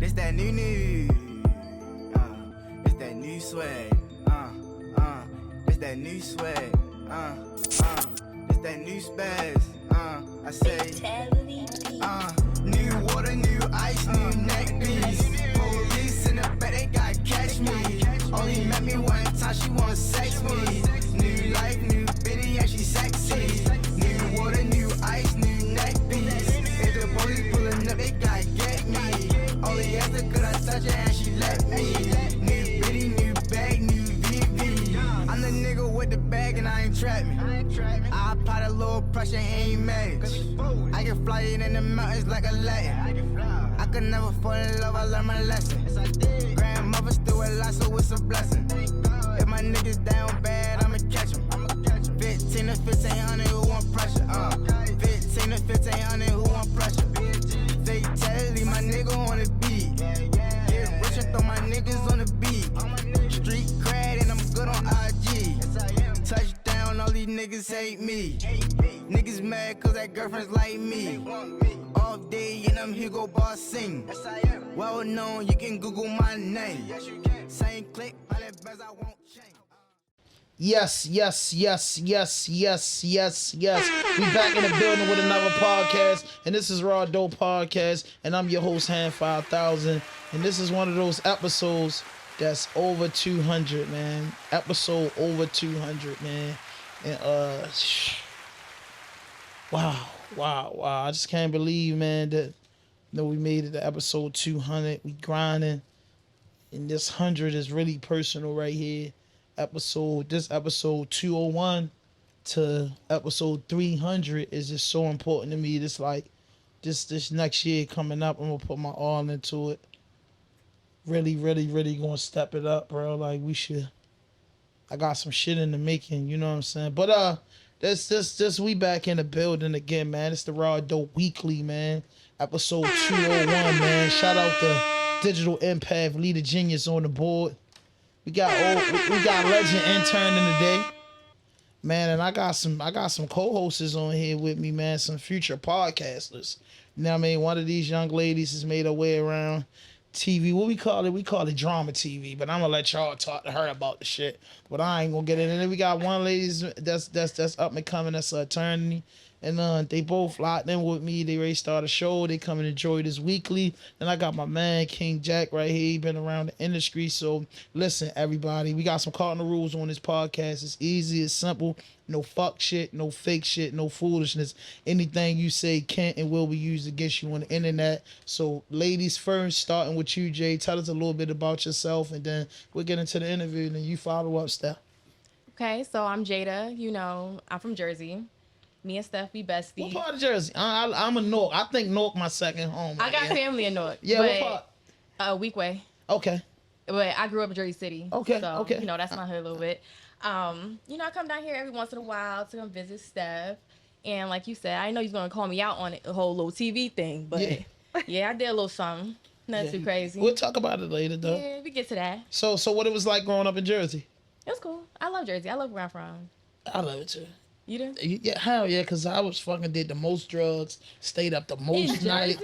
It's that new. It's that new swag. It's that new swag. It's that new spaz. I say, new water, new ice, new neck piece. Police in the back, they gotta catch me. Only met me one time, she wanna sex me. New life, new bitty, and she sexy. New water, new ice, new neck piece. If the police pulling up, they gotta get me. Only after could I touch her and she let me. New bitty, new bag, new VV. I'm the nigga with the bag and I ain't trapping. I apply the little pressure, ain't match. I can fly it in the mountains like a Latin. I could never fall in love, I learned my lesson. Grandmother still alive, so it's a blessing. If my niggas down bad, I'ma catch 'em. 15 to 1500, who want pressure? 15 to 1500, who want pressure? Fatality, my nigga on the beat. Get rich and throw my niggas on the beat. Street cred and I'm good on IG. Touchdown, all these niggas hate me. Niggas mad cause that girlfriend's like me. Off day and I'm Hugo Boss sing. Well known, you can Google my name. Same click, all that best I won't change. Yes. We back in the building with another podcast, and this is RAWDOPE Podcast, and I'm your host, Hand 5000, and this is one of those episodes that's over 200, man. Episode over 200, man. And wow. I just can't believe, man, that we made it to episode 200. We grinding, and this 100 is really personal right here. This episode 201 to episode 300 is just so important to me. This like this next year coming up, I'm gonna put my all into it. Really gonna step it up, bro. Like I got some shit in the making, you know what I'm saying? But this we back in the building again, man. It's the RAWDOPE Weekly, man. Episode 201, man. Shout out to Digital Empath, Leader Genius on the board. We got legend intern in the day, man, and I got some co-hosts on here with me, man. Some future podcasters. You know what I mean? One of these young ladies has made her way around TV. What we call it? We call it drama TV. But I'm gonna let y'all talk to her about the shit. But I ain't gonna get in. And then we got one lady that's up and coming. That's an attorney. And they both locked in with me. They ready to start a show. They come and enjoy this weekly. And I got my man, King Jack, right here. He been around the industry. So listen, everybody. We got some cardinal rules on this podcast. It's easy. It's simple. No fuck shit. No fake shit. No foolishness. Anything you say can and will be used against you on the internet. So ladies first, starting with you, Jade. Tell us a little bit about yourself. And then we'll get into the interview. And then you follow up, Steph. Okay, so I'm Jada. You know, I'm from Jersey. Me and Steph be besties. What part of Jersey? I'm a Newark. I think Newark my second home. I got family in Newark. Yeah, what part? Weekway. Okay. But I grew up in Jersey City. Okay, so, okay. You know, that's my hood a little bit. You know, I come down here every once in a while to come visit Steph. And like you said, I know you're going to call me out on the whole little TV thing. But yeah, I did a little something. Nothing too crazy. We'll talk about it later, though. Yeah, we get to that. So what it was like growing up in Jersey? It was cool. I love Jersey. I love where I'm from. I love it, too. You do? Yeah, hell yeah, because I was fucking did the most drugs, stayed up the most night.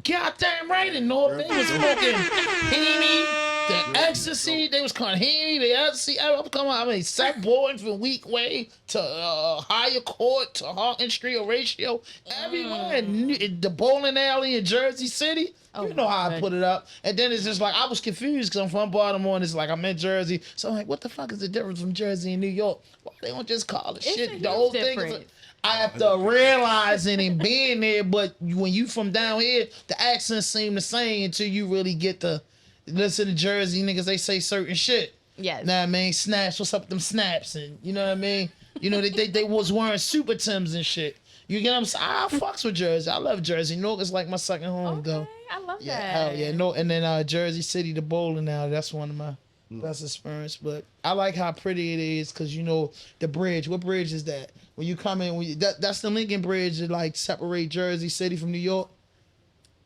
Goddamn right, in North, they was smoking Henny, the ecstasy, they was calling Henny, the ecstasy. I mean, Seth Boyden from Weekway to Higher Court to Hawkins Street, Horatio, everywhere. The bowling alley in Jersey City. You know how I put it up. And then it's just like, I was confused because I'm from Baltimore and it's like, I'm in Jersey. So I'm like, what the fuck is the difference from Jersey and New York? Why they don't just call it shit? The whole thing is I have to realize it and being there, but when you from down here, the accents seem the same until you really get to listen to Jersey niggas. They say certain shit. Yes. Know what I mean? Snaps, what's up with them snaps? And you know what I mean? You know, they was wearing Super Tims and shit. You get what I'm saying? I fucks with Jersey. I love Jersey. Newark is like my second home, though. I love yeah, that. Hell yeah. No, and then Jersey City, the bowling alley. That's one of my best experience. But I like how pretty it is because, you know, the bridge. What bridge is that? When you come in, that's the Lincoln Bridge that, like, separate Jersey City from New York.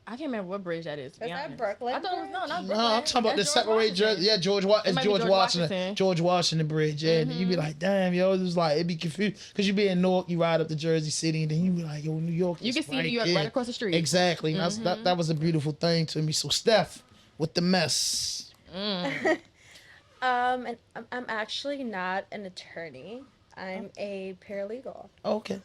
I can't remember what bridge that is. Is that Brooklyn? I thought it was, not Brooklyn. No, I'm talking about the separate Jersey. Yeah, George Washington. George Washington Bridge. Yeah, and you be like, damn, yo, it was like, it'd be confused. Because you be in Newark, you ride up to Jersey City, and then you be like, yo, New York. You can see right New York right across the street. Exactly. That was a beautiful thing to me. So, Steph, with the mess. And I'm actually not an attorney. I'm a paralegal. Okay.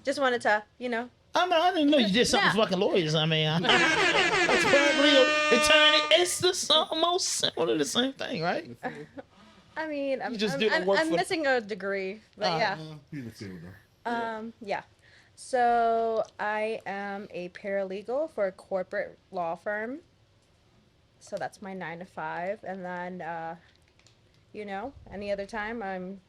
Just wanted to, I didn't know you did something for fucking lawyers. I mean, that's paralegal, attorney. It's almost similar to the same thing, right? I mean, I'm for missing a degree, but yeah. You can see it though. Yeah. So I am a paralegal for a corporate law firm. So that's my 9 to 5, and then, any other time I'm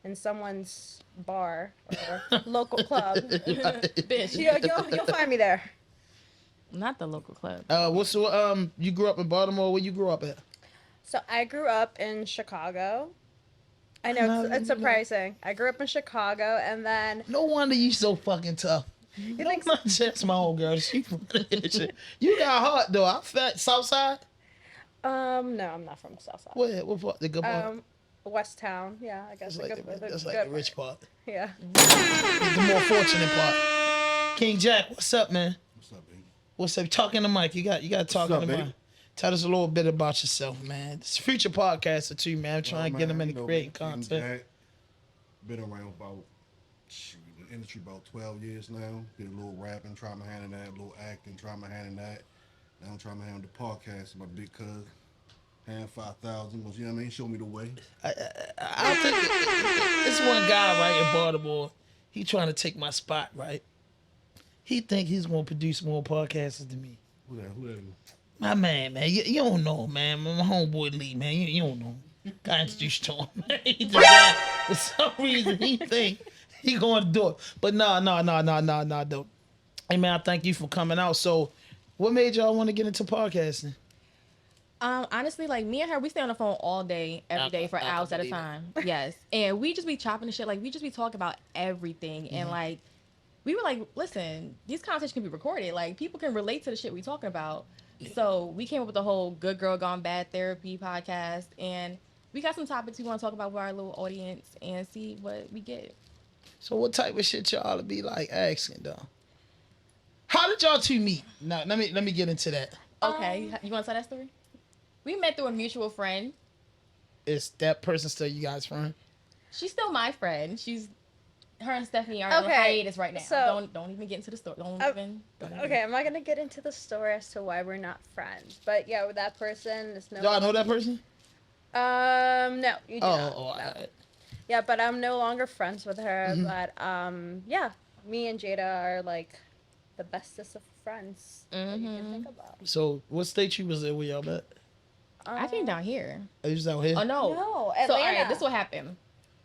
in someone's bar or local club. Bitch. You'll find me there. Not the local club. You grew up in Baltimore. Where you grew up at? So I grew up in Chicago. I know it's surprising. I grew up in Chicago, and then No wonder you so fucking tough. you think That's my old girl. You got heart though. I felt Southside. no, I'm not from Southside. What part? The good part. West Town. Yeah, I guess That's like the rich part. Yeah. The more fortunate part. King Jack, what's up, man? What's up, baby? What's up? Talk in the mic. You got to talk What's in the up, mic. baby? Tell us a little bit about yourself, man. It's a future podcaster too, man. I'm trying to get them into creating King content. Jack, been around about the industry about 12 years now. Did a little rapping, try my hand in that, a little acting, try my hand in that. Now I'm trying my hand on the podcast. My big cuz, hand 5,000, you know what I mean? Show me the way. I think it's one guy right in Baltimore. He trying to take my spot, right? He think he's gonna produce more podcasts than me. Who that? My man, you don't know, man. My homeboy Lee, man, you don't know. I introduced you to him, man. He just, for some reason, he think he gonna do it. But no, though. Hey, man, I thank you for coming out. So, what made y'all want to get into podcasting? Honestly, like me and her, we stay on the phone all day, every day for hours at a time. Yes. And we just be chopping the shit. Like we just be talking about everything. And like, we were like, listen, these conversations can be recorded. Like people can relate to the shit we talking about. So we came up with the whole Good Girl Gone Bad Therapy podcast. And we got some topics we want to talk about with our little audience and see what we get. So what type of shit y'all be like asking though? How did y'all two meet? Now let me get into that. Okay. You want to tell that story? We met through a mutual friend. Is that person still you guys' friend? She's still my friend. Her and Stephanie are on hiatus right now. So, don't even get into the story. Okay, I'm not gonna get into the story as to why we're not friends. But yeah, with that person, it's no. Y'all know that person? No, you do not. Oh, No. Yeah, but I'm no longer friends with her. But yeah, me and Jada are like the bestest of friends that you can think about. So what state you was in when y'all met? I came down here. Oh, you was out here? Oh no. No, So all Atlanta. right, this is what happened.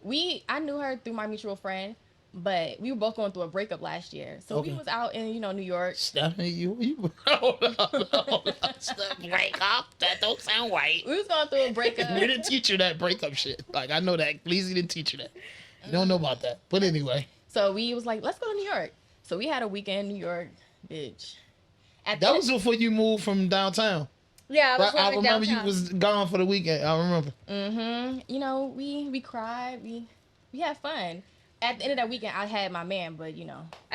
I knew her through my mutual friend, but we were both going through a breakup last year. So we was out in New York. Stephanie, you hold on. Breakup? That don't sound right. We was going through a breakup. We didn't teach you that breakup shit. Like I know that. Please, didn't teach you that. You don't know about that. But anyway. So we was like, let's go to New York. So we had a weekend in New York, bitch. That was before you moved from downtown. Yeah, I remember you was gone for the weekend. I remember. We cried. We had fun. At the end of that weekend, I had my man, but I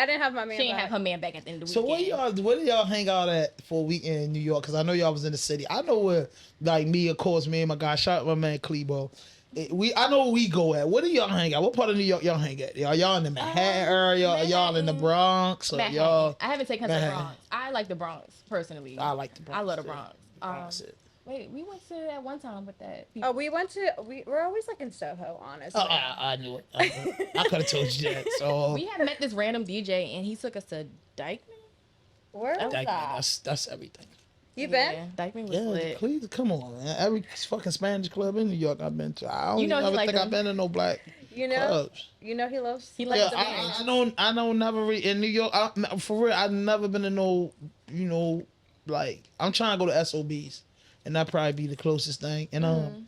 didn't have my man. she didn't have her man back at the end of the So weekend. where do y'all hang out at for a weekend in New York? Because I know y'all was in the city. I know where, like me, of course, me and my guy, shout out my man Clebo. I know where we go at. Where do y'all hang out? What part of New York y'all hang at? Y'all in the Manhattan area? Y'all in the Bronx? Or Manhattan. y'all? I haven't taken her to the Bronx. I like the Bronx personally. I like the Bronx. I love the Bronx. Bronx. Wait, we went to that one time with that. Oh, we're always like in Soho, honestly. Oh, I knew it. I could have told you that. So We had met this random DJ and he took us to Dykeman. Where was that? that's everything. You been? Yeah, Dykeman was Yeah, lit. please come on, man. Every fucking Spanish club in New York I've been to. I don't You know he ever like think them. I've been to no black clubs. He loves. He likes Yeah, the range. I don't never in New York. For real, I've never been to no, like I'm trying to go to SOBs, and that probably be the closest thing. And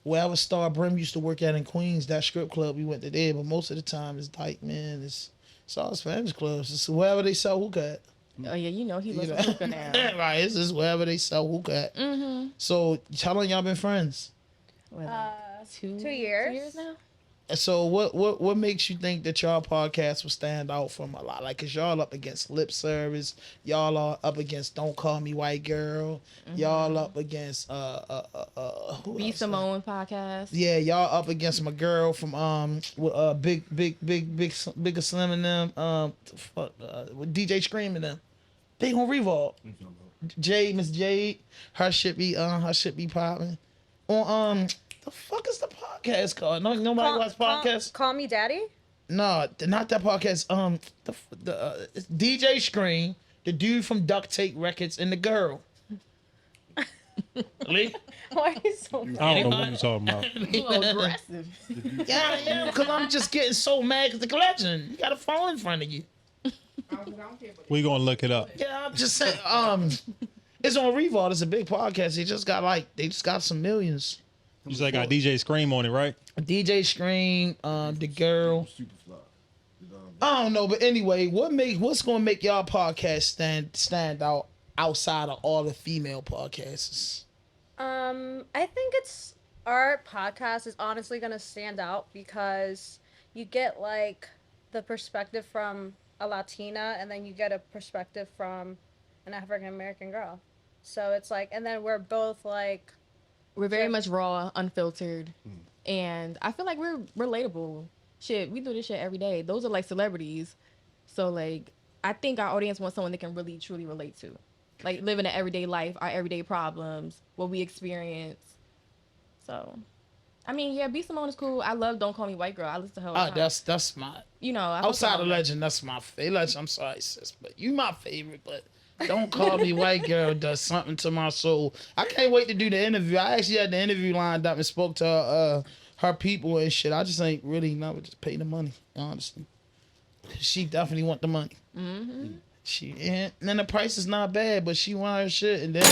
wherever Star Brim used to work at in Queens, that strip club we went to there. But most of the time it's Dykeman, it's all Spanish clubs. It's wherever they sell hookah at. Oh yeah, he loves hookah now. Right, it's just wherever they sell hookah at. So how long y'all been friends? Well, 2 years. 2 years now. So what makes you think that y'all podcast will stand out from a lot? Like, cause y'all up against Lip Service, y'all are up against Don't Call Me White Girl, y'all up against who Be else? Symone podcast. Yeah, y'all up against my girl from with bigger Slim and them with DJ Scream and them. They gonna revolve. Jade, Miss Jade, her shit be popping. On the fuck is the podcast called? Nobody watch podcasts. Call Me Daddy? No, not that podcast. It's DJ Scream, the dude from Duct Tape Records, and the girl. Lee? Why are you so mad? I don't know what you're talking about. A little aggressive. Yeah, I am, because I'm just getting so mad because the collection. You got a phone in front of you. We're gonna look it up. Yeah, I'm just saying. It's on Revolt. It's a big podcast. They just got some millions. You just got DJ Scream on it, right? DJ Scream, the girl. Superfly. I don't know, but anyway, what's gonna make y'all podcast stand out outside of all the female podcasts? I think it's our podcast is honestly gonna stand out because you get like the perspective from a Latina and then you get a perspective from an African American girl. So it's like, and then we're both like, We're very much raw, unfiltered, and I feel like we're relatable. Shit, we do this shit every day. Those are like celebrities, so like I think our audience wants someone they can really truly relate to, like living an everyday life, our everyday problems, what we experience. So, I mean, yeah, B Symone is cool. I love Don't Call Me White Girl. I listen to her all the time. That's my You know, I outside fuck of with her. Legend. That's my favorite. I'm sorry, sis, but you my favorite. But Don't Call Me White Girl does something to my soul. I can't wait to do the interview. I actually had the interview lined up and spoke to her people and shit. I just ain't really never just pay the money, honestly. She definitely want the money. And then the price is not bad, but she want her shit, and then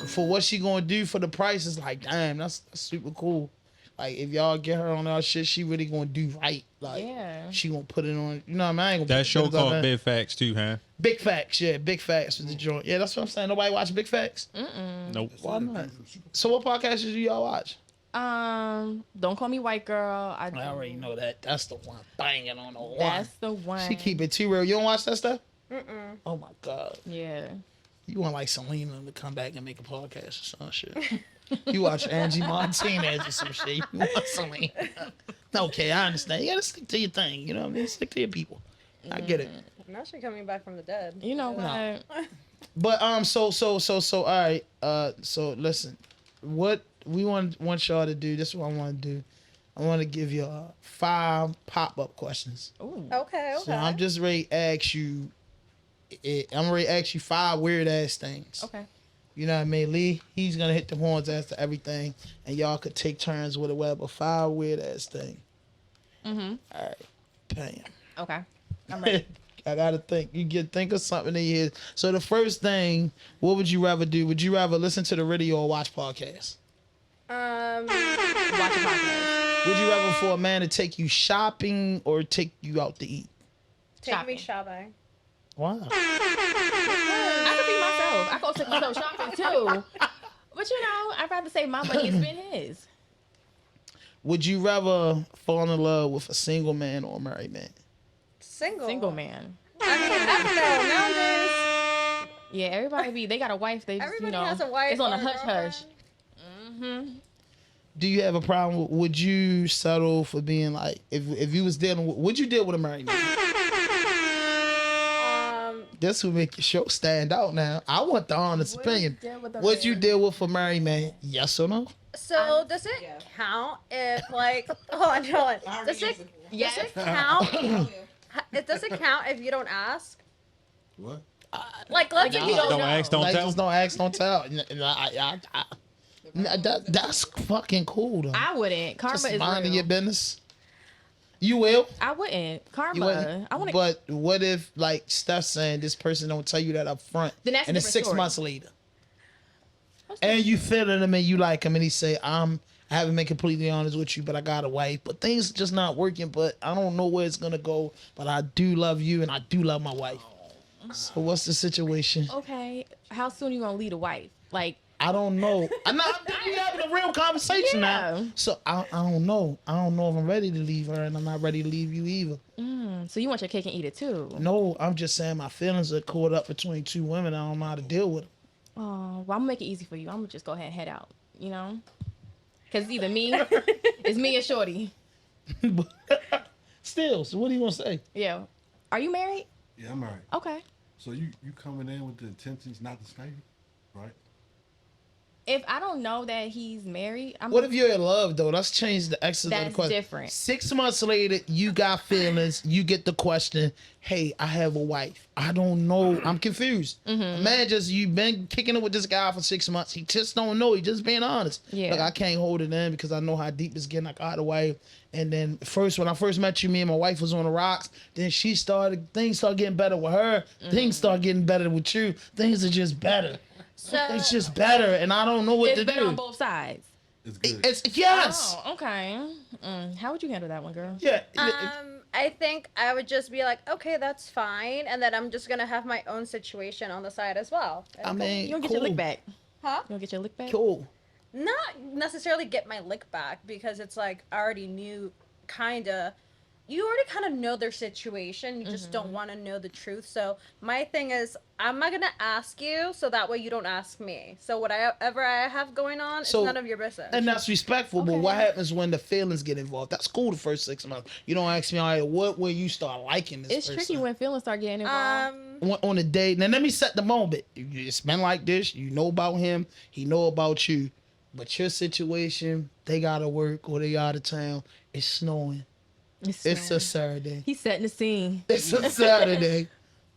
for what she gonna do for the price is like, damn, that's super cool. Like, if y'all get her on our shit, she really gonna do right. Like, Yeah. she gonna put it on. You know what I mean? I ain't gonna That put show it on called that. Big Facts too, huh? Big Facts, yeah, Big Facts was the joint. Yeah, that's what I'm saying. Nobody watch Big Facts. Nope. Why not? So what podcasts do y'all watch? Don't Call Me White Girl. I already know that. That's the one banging on the one. That's the one. She keep it too real. You don't watch that stuff? Oh my god. Yeah. You want like Selena to come back and make a podcast or some shit. You watch Angie Martinez or some shit. You want Selena. Okay, I understand. You gotta stick to your thing. You know what I mean? Stick to your people. I get it. now she's coming back from the dead. You know what? But so all right. So listen, what we want y'all to do. This is what I want to do. I want to give y'all 5 pop-up questions. Ooh. Okay. So I'm just ready to ask you. I'm ready to ask you 5 weird ass things. Okay. You know what I mean? Lee, he's gonna hit the horns as to everything, and y'all could take turns with it. Whatever. 5 weird ass thing. All right. Bam. Okay. I'm ready. I gotta think. Think of something in your head. So the first thing, what would you rather do? Would you rather listen to the radio or watch podcasts? Watch a podcast. Would you rather for a man to take you shopping or take you out to eat? Take me shopping. Wow. I could be myself. I could take myself shopping too. But you know, I'd rather save my money and spend his. Would you rather fall in love with a single man or a married man? Single man. I mean, nowadays. Yeah, everybody they got a wife. They just, Everybody you know, has a wife. it's on a or hush girlfriend. hush. Do you have a problem? Would you settle for being like, if you was dealing with, would you deal with a married man? This would make your show stand out now. I want the honest opinion. Would you deal with a married man? Yes or no? So does it count if like hold on. Does it count? Does it count if you don't ask? What? Like let's say you don't Don't know. ask, don't Like, tell. just don't ask, don't tell. That's fucking cool though. I wouldn't. Karma Just is minding real. your business. You will. I wouldn't. Karma. You wouldn't. I want to. But what if, like Steph saying, this person don't tell you that up front, Then that's a and it's different 6 story. months later, and you feeling him and you like him, and he say, I haven't been completely honest with you, but I got a wife, but things are just not working. But I don't know where it's gonna go. But I do love you, and I do love my wife. So what's the situation? Okay, how soon you gonna lead a wife? Like I don't know. I'm having a real conversation now. Yeah. So I don't know. I don't know if I'm ready to leave her, and I'm not ready to leave you either. So you want your cake and eat it too? No, I'm just saying my feelings are caught up between two women. I don't know how to deal with them. Oh, well, I'm gonna make it easy for you. I'm gonna just go ahead and head out. You know, because it's either me, it's me or Shorty. Still, so what do you want to say? Yeah. Are you married? Yeah, I'm married. Okay. So you coming in with the intentions not to stay, right? If I don't know that he's married, What if you're in love though? Let's change the essence of the That's question. different. 6 months later, you got feelings. You get the question, "Hey, I have a wife. I don't know. I'm confused." Man, you've been kicking it with this guy for 6 months. He just don't know. He just being honest. Yeah. Like I can't hold it in because I know how deep it's getting. I got a wife, and then when I first met you, me and my wife was on the rocks. Then things started getting better with her. Things start getting better with you. Things are just better. So It's just better, and I don't know what it's to better do. on both sides. It's good. It's yes. Oh, okay. How would you handle that one, girl? Yeah. I think I would just be like, okay, that's fine, and then I'm just gonna have my own situation on the side as well. I mean, You don't get cool. your lick back. Huh? You don't get your lick back. Cool. Not necessarily get my lick back because it's like I already knew you already kind of know their situation. You just don't want to know the truth. So my thing is, I'm not going to ask you so that way you don't ask me. So whatever I have going on, So- it's none of your business. And that's respectful, but Okay. what happens when the feelings get involved? That's cool the first 6 months. You don't ask me, all right, what will you start liking this It's person? tricky when feelings start getting involved. On a date. Now let me set the moment. It's been like this. You know about him. He know about you. But your situation, they gotta work or they out of town. It's snowing. It's a Saturday. He's setting the scene. It's a Saturday.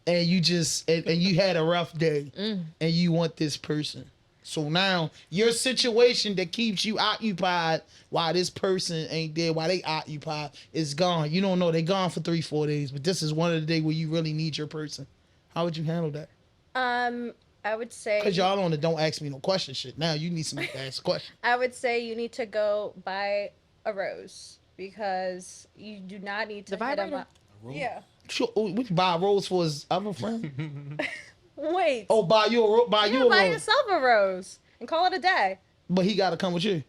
And you just and you had a rough day. And you want this person. So now your situation that keeps you occupied while this person ain't there, while they occupied, is gone. You don't know they gone for 3-4 days, but this is one of the days where you really need your person. How would you handle that? I would say Because y'all on the don't ask me no question shit. Now you need somebody to ask a question. I would say you need to go buy a rose because you do not need to The hit 'em vibrator? up. Yeah. Sure, we can buy a rose for his other friend. Wait. Oh, buy you a buy rose. yourself a rose and call it a day. But he got to come with you.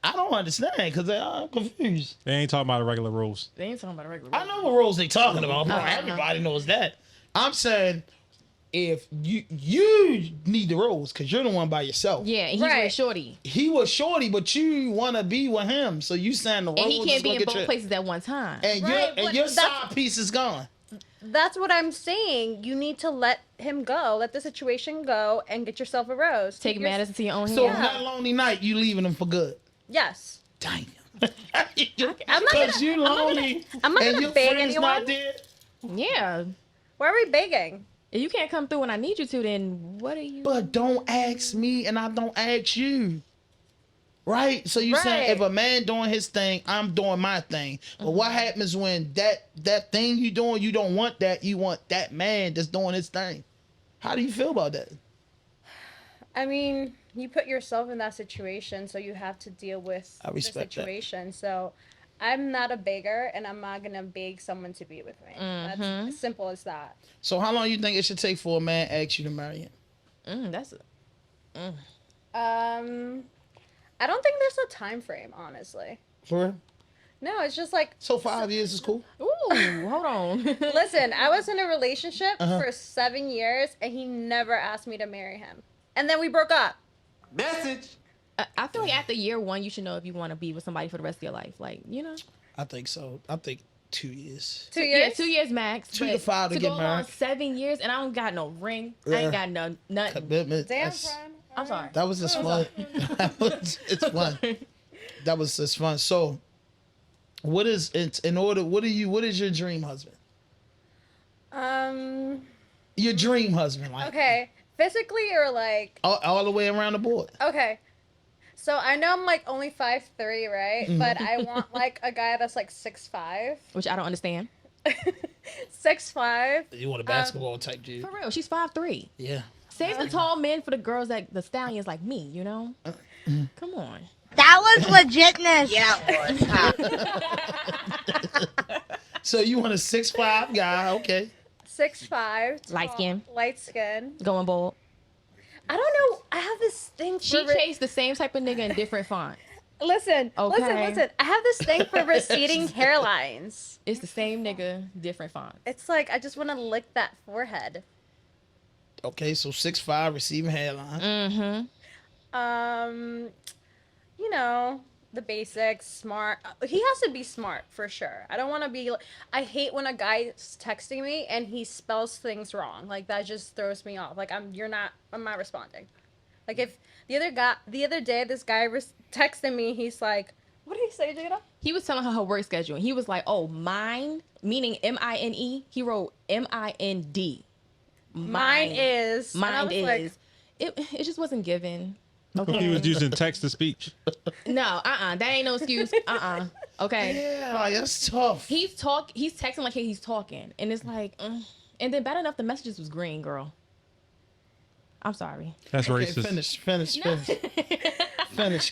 I don't understand because I'm confused. They ain't talking about a regular rose. They ain't talking about a regular. I know what rose they talking about. Bro. Everybody knows that. I'm saying if you need the rose because you're the one by yourself. Yeah, and he's Right. with Shorty. He was shorty, but you want to be with him, so you saying the rose And he is can't be gonna in get both your- places at one time. And Right, your but your that's- side piece is gone. That's what I'm saying. You need to let him go, let the situation go, and get yourself a rose. Take Keep your- matters into your own So hands. that lonely night, you leaving him for good. Yes. Damn. I'm not Because gonna- you lonely. I'm not and gonna your beg friend's anyone. not there. Yeah. Why are we begging? If you can't come through when I need you to, then what are you? But don't ask me, and I don't ask you. Right? So you saying Right. if a man doing his thing, I'm doing my thing. But what happens when that thing you doing, you don't want that, you want that man that's doing his thing? How do you feel about that? I mean, you put yourself in that situation, so you have to deal with I respect the that. situation. So I'm not a beggar, and I'm not gonna beg someone to be with me. That's as simple as that. So how long you think it should take for a man to ask you to marry him? That's it. I don't think there's a time frame, honestly. For real? No, it's just like, So 5 years is cool? Ooh, hold on. listen, I was in a relationship Uh-huh. for 7 years, and he never asked me to marry him. And then we broke up. Message. I feel like after year one, you should know if you want to be with somebody for the rest of your life. Like, you know. I think so. I think 2 years. 2 years? Yeah, 2 years max. 2 to but 5 to to get go on married. 7 years, and I don't got no ring. I Yeah. ain't got no nothing. Commitment. Damn, That's- friend. I'm sorry. That was just fun. It's fun. That was just fun. So, what is it in order? What is your dream husband? Your dream husband, like Okay. Physically or like, all the way around the board. okay. So I know I'm like only 5'3", right? But I want like a guy that's like 6'5". Which I don't understand. 6'5". You want a basketball type dude? For real, she's 5'3". Yeah. Save the tall men for the girls that the stallions like me, you know? Come on. That was legitness. Yeah. So you want a 6'5" guy? Okay. 6'5". Light skin. Light skin. Going bold. I don't know. I have this thing. She chased the same type of nigga in different fonts. Listen, Okay. listen. I have this thing for receding hairlines. It's the same nigga, different fonts. It's like I just want to lick that forehead. Okay, so 6'5", receiving hairline. You know, the basics, smart. He has to be smart for sure. I don't want to be. I hate when a guy's texting me and he spells things wrong. Like that just throws me off. Like I'm not responding. Like if the other day, this guy was texting me. He's like, "What did he say, Jada?" He was telling her work schedule. And he was like, "Oh, mine," meaning MINE. He wrote MIND. Mine is. Mine is. Like, it just wasn't given. Okay. He was using text to speech. No, that ain't no excuse. Okay. Yeah, like, that's tough. He's texting like he's talking, and it's like, and then bad enough the messages was green, girl. I'm sorry. That's Okay, racist. finish. Finish,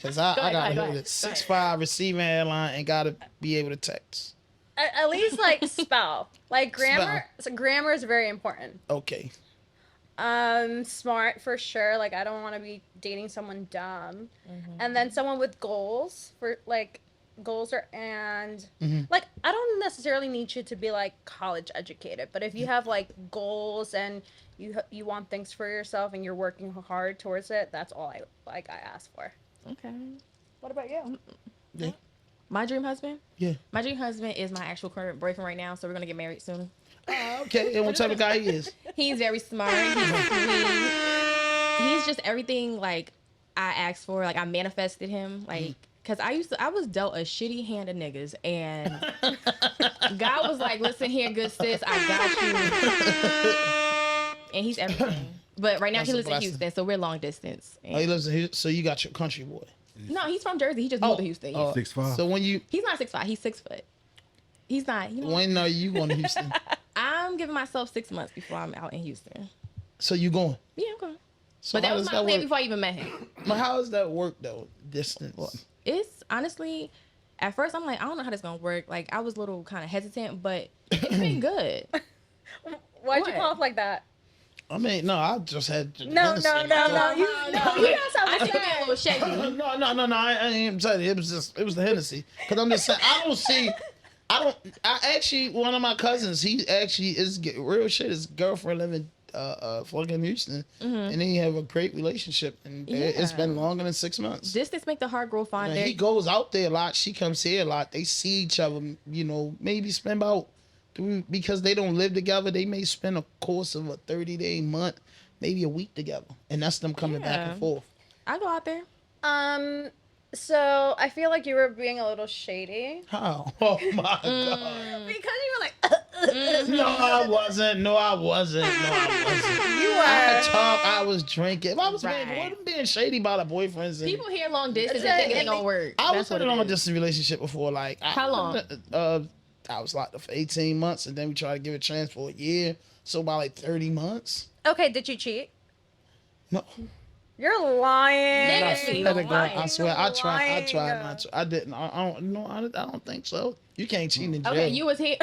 because I gotta go hear ahead. it. 6'5", receiving hairline, and gotta be able to text. at least like spell. Like grammar. So grammar is very important. Okay. Smart for sure. Like I don't want to be dating someone dumb. And then someone with goals for like like I don't necessarily need you to be like college educated, but if you have like goals and you want things for yourself and you're working hard towards it, that's all I ask for. Okay. What about you? Yeah. My dream husband? Yeah. My dream husband is my actual current boyfriend right now, so we're gonna get married soon. Okay, and what type of guy he is? He's very smart. He's sweet. He's just everything like I asked for. Like I manifested him. Like because I was dealt a shitty hand of niggas, and God was like, "Listen here, good sis, I got you." And he's everything. But right now That's he a lives in blessing. Houston, so we're long distance. Oh, he lives in Houston, so you got your country boy. No, he's from Jersey. He just moved to Houston. Yeah. 6'5". So when you He's not 6'5". He's 6 foot. He's not. You know, when are you going to Houston? I'm giving myself 6 months before I'm out in Houston. So you going? Yeah, I'm going. So But that how was does my plan work? before I even met him. But how does that work though? Distance. It's honestly, at first I'm like, I don't know how this gonna work. Like I was a little kind of hesitant, but it's been good. Why'd What? you call off like that? I mean, no, I just had. No. You got I something think to I'm a say. little shady. No. I ain't telling you. It was the Hennessy. Cause I'm just saying, I actually, one of my cousins, he actually is real shit. His girlfriend living fucking Houston, and they have a great relationship, and it's been longer than 6 months. Distance make the heart grow fonder. And he goes out there a lot. She comes here a lot. They see each other. You know, maybe spend about because they don't live together. They may spend a course of a 30-day month, maybe a week together, and that's them coming back and forth. I go out there. So I feel like you were being a little shady. How? Oh my god! Because you were like, No, I wasn't. you I were. talk. I was drinking. If I was Right. being shady about a boyfriend. People here long distance and think it ain't gonna work. I That's was what in it a is. distant relationship before. Like How long? I was locked up for 18 months, and then we tried to give it a chance for a year. So about like 30 months. Okay, did you cheat? No, You're lying. Nigga, I see, swear to you're God, lying. I swear, I tried lying. not to. I didn't. I don't. No, I don't think so. You can't cheat in jail. Okay, you was here.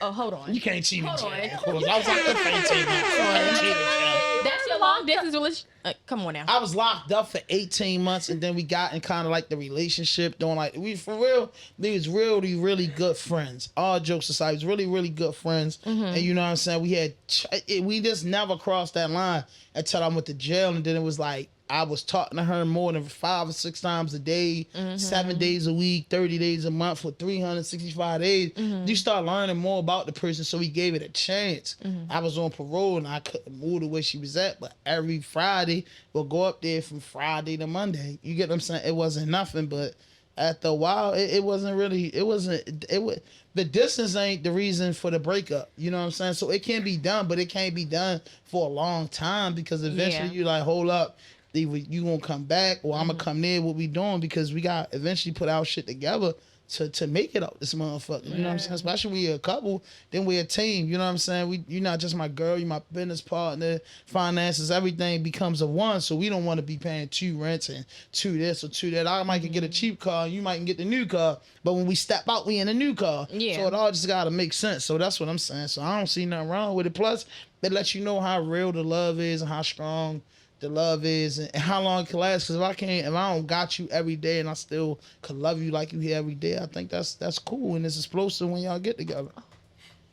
Oh, hold on. You can't cheat in Hold jail. on. Of course. I was locked up for 18 months. You can't cheat in jail. That's your long distance relationship. Come on now. I was locked up for 18 months, and then we got in kind of like the relationship, doing like we for real. They was really good friends. All jokes aside, we was really good friends, and you know what I'm saying. We just never crossed that line until I went to jail, and then it was like I was talking to her more than 5 or 6 times a day, 7 days a week, 30 days a month for 365 days. You start learning more about the person, so we gave it a chance. I was on parole and I couldn't move to where she was at, but every Friday we'll go up there from Friday to Monday. You get what I'm saying? It wasn't nothing, but after a while, it wasn't really. The distance ain't the reason for the breakup. You know what I'm saying? So it can be done, but it can't be done for a long time because eventually Yeah. you like, hold up. Either you gonna come back or I'm gonna come there. What we doing? Because we got eventually put our shit together to make it out this motherfucker. You know what I'm saying? Especially when we're a couple, then we're a team. You know what I'm saying? You're not just my girl. You're my business partner. Finances, everything becomes a one. So we don't want to be paying 2 rents and 2 this or 2 that. I might can get a cheap car. You might can get the new car. But when we step out, we in a new car. Yeah. So it all just gotta make sense. So that's what I'm saying. So I don't see nothing wrong with it. Plus, It lets you know how real the love is and how strong the love is and how long it can last. Because if I don't got you every day and I still could love you like you here every day, I think that's cool and it's explosive when y'all get together.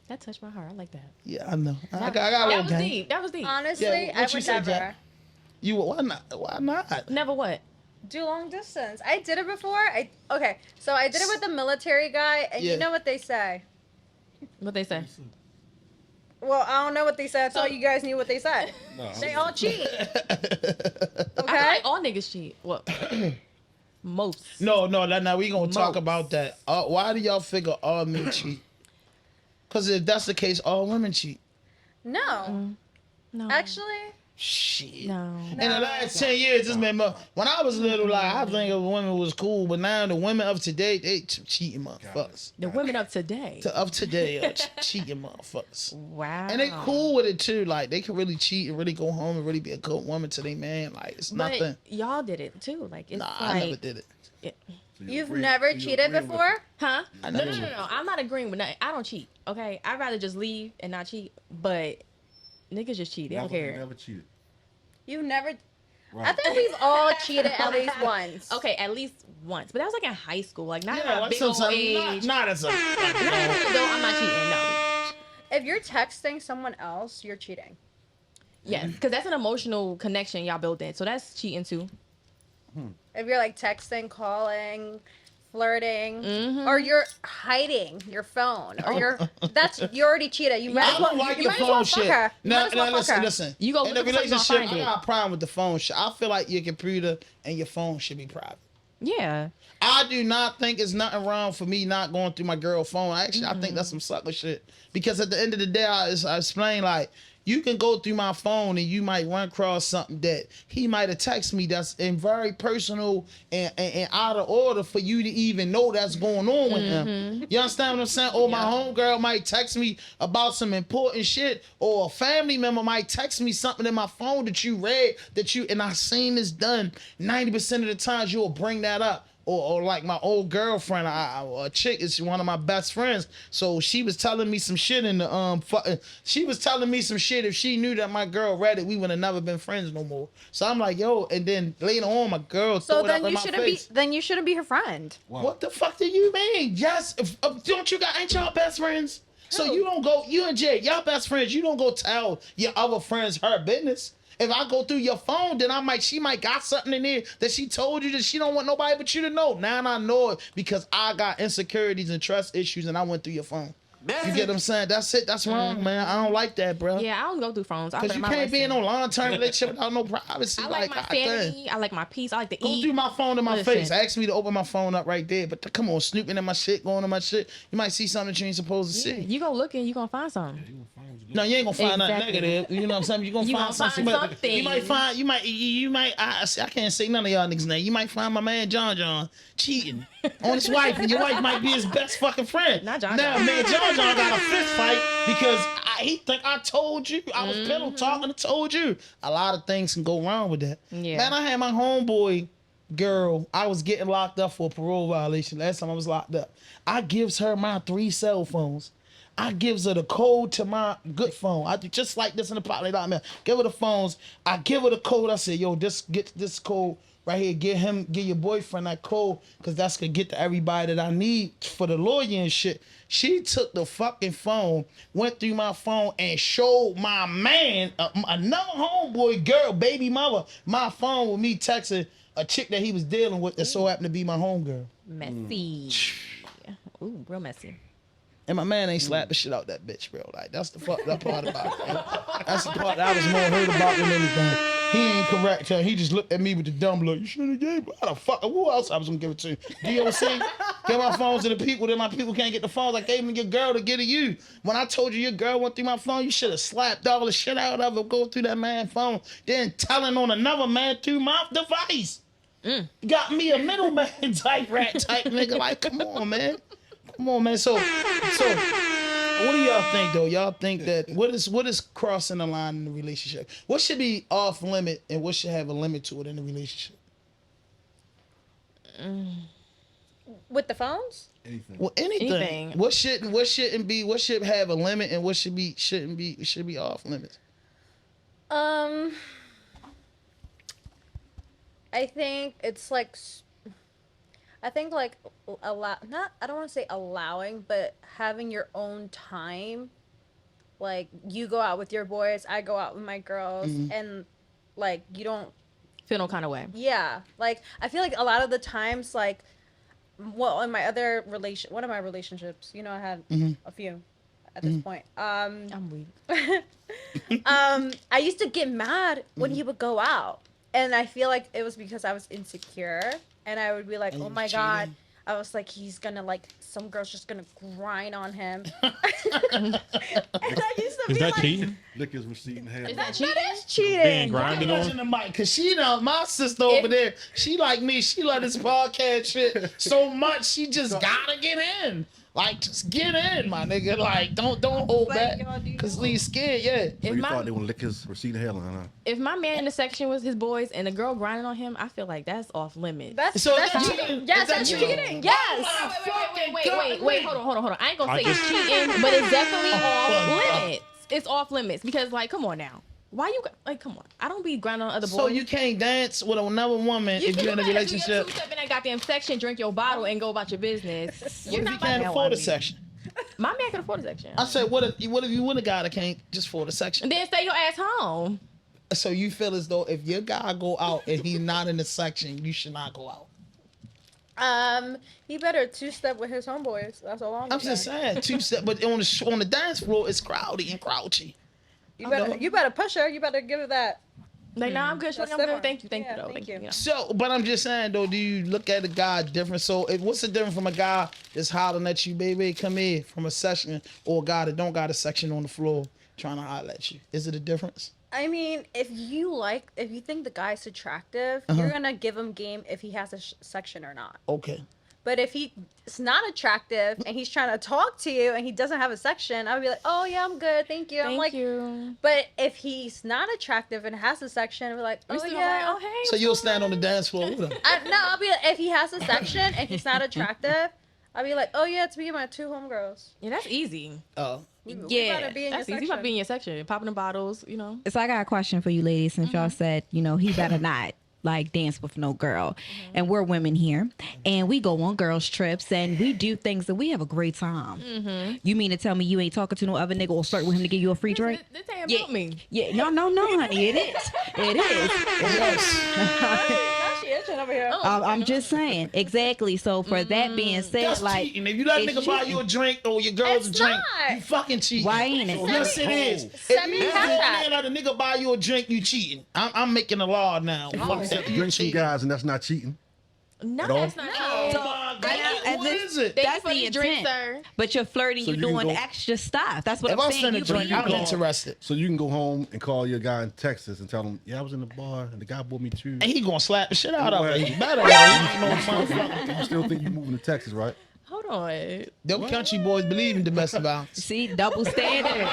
That touched my heart. I like that. Yeah, I know. I got a That little was gang. deep. That was deep. Honestly, Yeah, I what you would say, never Jack? Why not? Why not? Never what? do long distance. I did it before. So I did it with the military guy, and Yeah. you know what they say. What they say? Well, I don't know what they said. I thought So- you guys knew what they said. No, They all cheat. I feel Okay. like all niggas cheat. Well, most. No, we gonna talk Most. about that. Why do y'all figure all men cheat? Because if that's the case, all women cheat. No. No. Actually, Shit. No. In the last 10 years, this been when I was little, like I think of women was cool, but now the women of today, they cheating motherfuckers. The women of today. Of today are cheating motherfuckers. Wow. And they cool with it too. Like they can really cheat and really go home and really be a good woman to their man. Like it's But nothing. y'all did it too. Like it's Nah, like, I never did it. So you you've agree- never so you cheated agree with- before? Huh? I No, never no, no, did. no. I'm not agreeing with nothing. I don't cheat. Okay. I'd rather just leave and not cheat. But niggas just cheat. They don't care. Never cheated. You've never. Right. I think we've all cheated at least once. Okay, at least once. But that was like in high school. Like not Yeah, at my like big old sometimes age. not as a. Not as an adult, I'm not cheating. No. If you're texting someone else, you're cheating. Yes, because that's an emotional connection y'all built in. So that's cheating too. If you're like texting, calling, flirting, Mm-hmm. or you're hiding your phone, or you already cheated. You might I as well, don't like you your might as phone well fuck shit. her. You might as well fuck her. Listen. You go in a look for something, relationship, you'll I find got a problem with the phone shit. I feel like your computer and your phone should be private. Yeah. I do not think it's nothing wrong for me not going through my girl's phone. Actually, I think that's some sucker shit. Because at the end of the day, I explain like, you can go through my phone and you might run across something that he might have texted me that's very personal and out of order for you to even know that's going on with him. You understand what I'm saying? Or my homegirl might text me about some important shit, or a family member might text me something in my phone that you read and I seen this done. 90% of the times you'll bring that up. Or like my old girlfriend, a chick is one of my best friends. So she was telling me some shit in the she was telling me some shit. If she knew that my girl read it, we would have never been friends no more. So I'm like, yo, and then later on, my girl So threw it up then in you my shouldn't face. be. Then you shouldn't be her friend. Wow. What the fuck do you mean? Yes, don't you got ain't y'all best friends? So you don't go, you and Jade, y'all best friends. You don't go tell your other friends her business. If I go through your phone, then she might got something in there that she told you that she don't want nobody but you to know. Now I know it because I got insecurities and trust issues and I went through your phone. You get what I'm saying? That's it. That's wrong, man. I don't like that, bro. Yeah, I don't go through phones. Because you can't be in no long-term relationship without no privacy. I like my God damn. sanity. I like my peace. I like to Go eat. through my phone in my Listen. face. Ask me to open my phone up right there. But come on, snooping in my shit, going in my shit. You might see something that you ain't supposed to see. You go looking, you gonna find something. No, you ain't gonna find nothing Exactly. negative. You know what I'm saying? You're gonna You find gonna something. find But something. you might, I can't say none of y'all niggas' name. You might find my man John cheating on his wife, and your wife might be his best fucking friend. Not John Now, John. man, John got a fist fight because he think I told you. I was pillow talking and told you. A lot of things can go wrong with that. Yeah. Man, I had my homeboy girl. I was getting locked up for a parole violation. Last time I was locked up. I gives her my 3 cell phones. I gives her the code to my good phone. I do just like this in the pot. Give her the phones. I give her the code. I said, yo, get this code right here. Give your boyfriend that code, because that's gonna get to everybody that I need for the lawyer and shit. She took the fucking phone, went through my phone, and showed my man, another homeboy girl, baby mother, my phone with me texting a chick that he was dealing with that so happened to be my homegirl. Messy. Ooh, real messy. And my man ain't slapped the shit out that bitch, bro. Like, that's the fucked up part about it, man. That's the part that I was more hurt about than anything. He ain't correct her. He just looked at me with the dumb look. You should have gave me. How the fuck? Who else I was gonna give it to? DOC? Give my phones to the people. Then my people can't get the phones. I gave them to your girl to get to you. When I told you your girl went through my phone, you should have slapped all the shit out of her. Go through that man's phone. Then telling on another man through my device. Got me a middleman type rat type nigga. Like, come on, man. Come on, man. So, what do y'all think though? Y'all think that what is crossing the line in the relationship? What should be off limit and what should have a limit to it in the relationship? With the phones? Anything. Well, anything. Anything. What should have a limit, and what should be off limits? I think it's like, I think like not, I don't want to say allowing, but having your own time. Like you go out with your boys, I go out with my girls, and like you don't Feel no kind of way. Yeah, like I feel like a lot of the times, like, well, in my other one of my relationships, you know, I had a few at this point. I'm weak. I used to get mad when he would go out, and I feel like it was because I was insecure, and I would be like, oh my god. I was like, he's gonna like, some girl's just gonna grind on him. And I used to Is be that like, cheating? Liquors receipt and head. That cheating? that is cheating. Being grinded Watching on? the mic, cause she know my sister over there. She like me. She love this podcast shit so much. She just gotta get in. Like, just get in, my nigga. Like, don't hold back. Cause Lee's scared. Yeah. So If you my- thought they would lick his receipt and headline, huh? If my man in the section was his boys and the girl grinding on him, I feel like that's off limits. That's So that's that's cheating. cheating? Yes, Is that that's cheating? cheating. Yes. Wait. Hold on. I ain't gonna I say just- it's cheating, but it's definitely off God. limits. It's off limits because, like, come on now. Why you like? Come on. I don't be grinding on other boys. So you can't dance with another woman if you're in a relationship. You step in that goddamn section, drink your bottle, and go about your business. What You're if not you about can't that afford a one. section? My man can afford a section. I said, what if you with a guy that can't just afford a section? And then stay your ass home. So you feel as though if your guy go out and he's not in the section, you should not go out. He better two-step with his homeboys. That's all I'm I'm just saying, two step, but on the dance floor, it's crowdy and crouchy. You better push her. You better give her that. Like, nah, I'm good. That's I'm good. different. Thank you, Yeah, though. thank you. know. So, but I'm just saying though, do you look at a guy different? So, what's the difference from a guy that's hollering at you, baby, come here, from a section, or a guy that don't got a section on the floor trying to holler at you? Is it a difference? I mean, if you think the guy's attractive, you're gonna give him game if he has a section or not. Okay. But if he's not attractive and he's trying to talk to you and he doesn't have a section, I would be like, oh yeah, I'm good, thank you. I'm like, you. but if he's not attractive and has a section, we're like, oh We still yeah. like, oh, hey. So you'll stand on the dance floor with him? I'll be like, if he has a section and he's not attractive, I'll be like, oh yeah, it's me and my two homegirls. Yeah, that's easy. Oh. We Yeah, gotta be in That's your easy. You about to section. be in your section, popping the bottles, you know. So I got a question for you ladies, since y'all said, he better not like dance with no girl. And we're women here, and we go on girls trips and we do things and we have a great time. You mean to tell me you ain't talking to no other nigga or flirt with him to give you a free drink? This ain't Yeah. about me. Yeah, no, honey, it is. It is. Now she itching over here. I'm just saying. Exactly. So for that being said, That's like, cheating. If you let a it's nigga buy you a drink or your girls a It's drink, not. you fucking cheating. Why ain't it? So yes, it is. If Send you me go cash in there app. and let a nigga buy you a drink, you cheating. I'm making a law now. Fuck that. You Drink some cheating. guys and that's not cheating. No, At all? that's not Oh true. my God. and What this- is it? Thank that's you for the the drink, intent. sir. But you're flirting, So you're you can doing go- extra stuff. That's what If I'm I'm saying. sending You a drink, be- I'm interested. So you can go home and call your guy in Texas and tell him, yeah, I was in the bar and the guy bought me two. And he gonna slap the shit out of her. Well, He better. He ain't no motherfucker. You still think you moving to Texas, right? Hold on. Them country boys believe in domestic violence. See, double standard.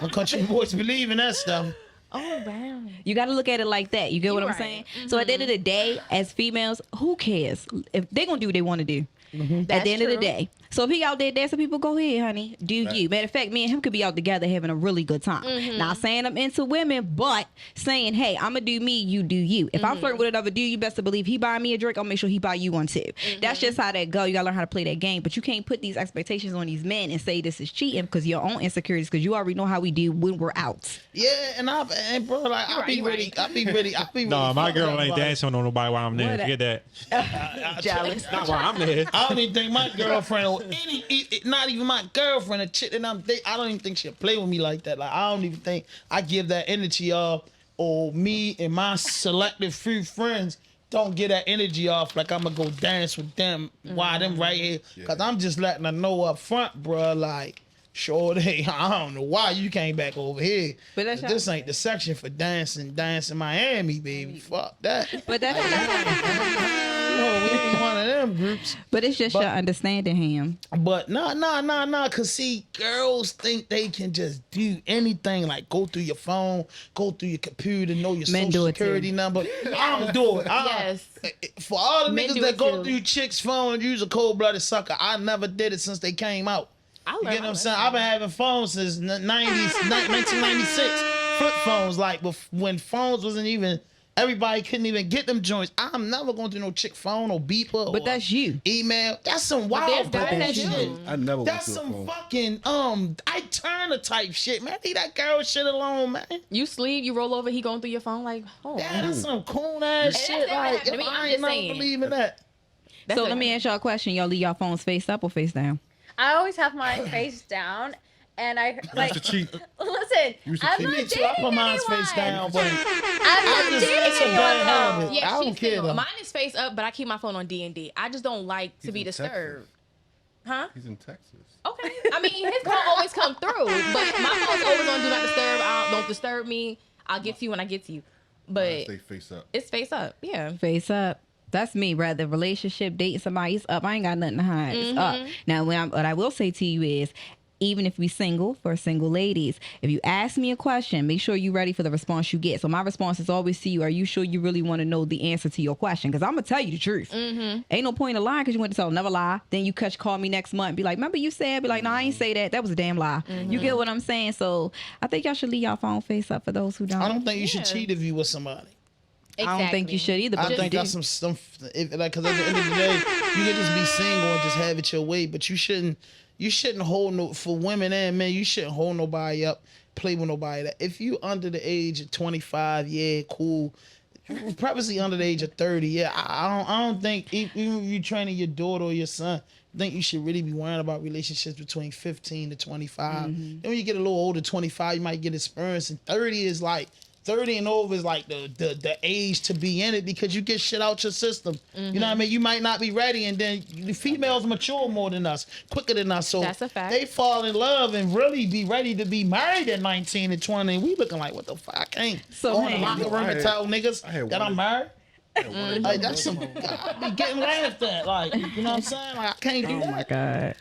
Them country boys believe in that stuff. Oh, wow. You got to look at it like that. You get what You're I'm right. saying? So at the end of the day, as females, who cares? If they're going to do what they want to do. At That's the end of the true. day. So if he out there dancing, people go ahead, honey. Do you. Matter of fact, me and him could be out together having a really good time. Not saying I'm into women, but saying, hey, I'm going to do me, you do you. If I'm flirting with another dude, you best to believe he buy me a drink, I'll make sure he buy you one too. That's just how that go. You got to learn how to play that game. But you can't put these expectations on these men and say this is cheating because your own insecurities, because you already know how we do when we're out. Yeah, and bro, like I be really. No, my fucked girl up ain't about it. dancing on nobody while I'm there. What? Forget that. Jealous. Not while I'm there. I don't even think my girlfriend or not even my girlfriend, a chick that I'm dating, I don't even think she'll play with me like that. Like I don't even think I give that energy off, or me and my selective few friends don't get that energy off. Like I'm gonna go dance with them while them right here, cause I'm just letting her know up front, bro. Like, sure, I don't know why you came back over here. But that's This ain't the section for dancing Miami, baby. Fuck that. But that's know, we ain't one of them groups. But it's just But- your understanding him. But nah. Cause see, girls think they can just do anything, like go through your phone, go through your computer, know your Men do social it too. security number. I don't do it. Yes. For all the Men niggas do that it go too. through chicks' phone and use a cold-blooded sucker, I never did it since they came out. I You learned get what my I'm saying? lesson. I've been having phones since 1996. Flip phones, like when phones wasn't even, everybody couldn't even get them joints. I'm never going to no chick phone or beeper But or that's you. email. That's some there's wild guys that shit. do. I never went That's to a some phone. fucking I Turner type shit, man. Leave that girl shit alone, man. You sleep, you roll over, he going through your phone like, oh. Yeah, that's some cool ass That's shit. never Like, happened to if me. I I'm ain't just never saying. believe in that. So let me ask y'all a question. Y'all leave y'all phones face up or face down? I always have mine face down, and I like. Used to cheat. Listen, Used to I'm cheat. not Me too. I dating put mine's anyone. face down, but I'm not it's dating a bad anyone. habit. though. Yeah, I don't she's care, single. though. Mine is face up, but I keep my phone on D&D. I just don't like to He's be in Texas. disturbed. Huh? He's in Texas. Okay. I mean, his phone always come through, but my phone's always on do not disturb. Don't disturb me. I'll get to you when I get to you. But Stay face up. it's face up. Yeah. Face up. That's me. Rather relationship, dating somebody, it's up. I ain't got nothing to hide. It's up. Now, what I will say to you is, even if we single, for single ladies, if you ask me a question, make sure you're ready for the response you get. So my response is always to you, are you sure you really want to know the answer to your question? Because I'm going to tell you the truth. Ain't no point in lying because you went to tell never lie. Then you call me next month and be like, remember you said, be like, no, I ain't say that. That was a damn lie. You get what I'm saying? So I think y'all should leave y'all phone face up for those who don't. I don't think you should Yeah. cheat if you with somebody. I don't think you should either. I But think that's some like, because at the end of the day, you can just be single and just have it your way, but you shouldn't hold no, for women and men, you shouldn't hold nobody up, play with nobody. That if you under the age of 25, yeah, cool. Probably under the age of 30, yeah. I don't think even if you're training your daughter or your son, I think you should really be worrying about relationships between 15 to 25. Then when you get a little older, 25, you might get experience, and 30 is like 30 and over is like the age to be in it because you get shit out your system. You know what I mean? You might not be ready, and then the females mature more than us, quicker than us. So That's a fact. they fall in love and really be ready to be married at 19 and 20. And we looking like, what the fuck? I can't So, go in the man, locker room and tell niggas I had that one I'm of- married. Mm-hmm. Like, that's some, I be getting laughed at. Like, you know what I'm saying? Like, I can't do that. God.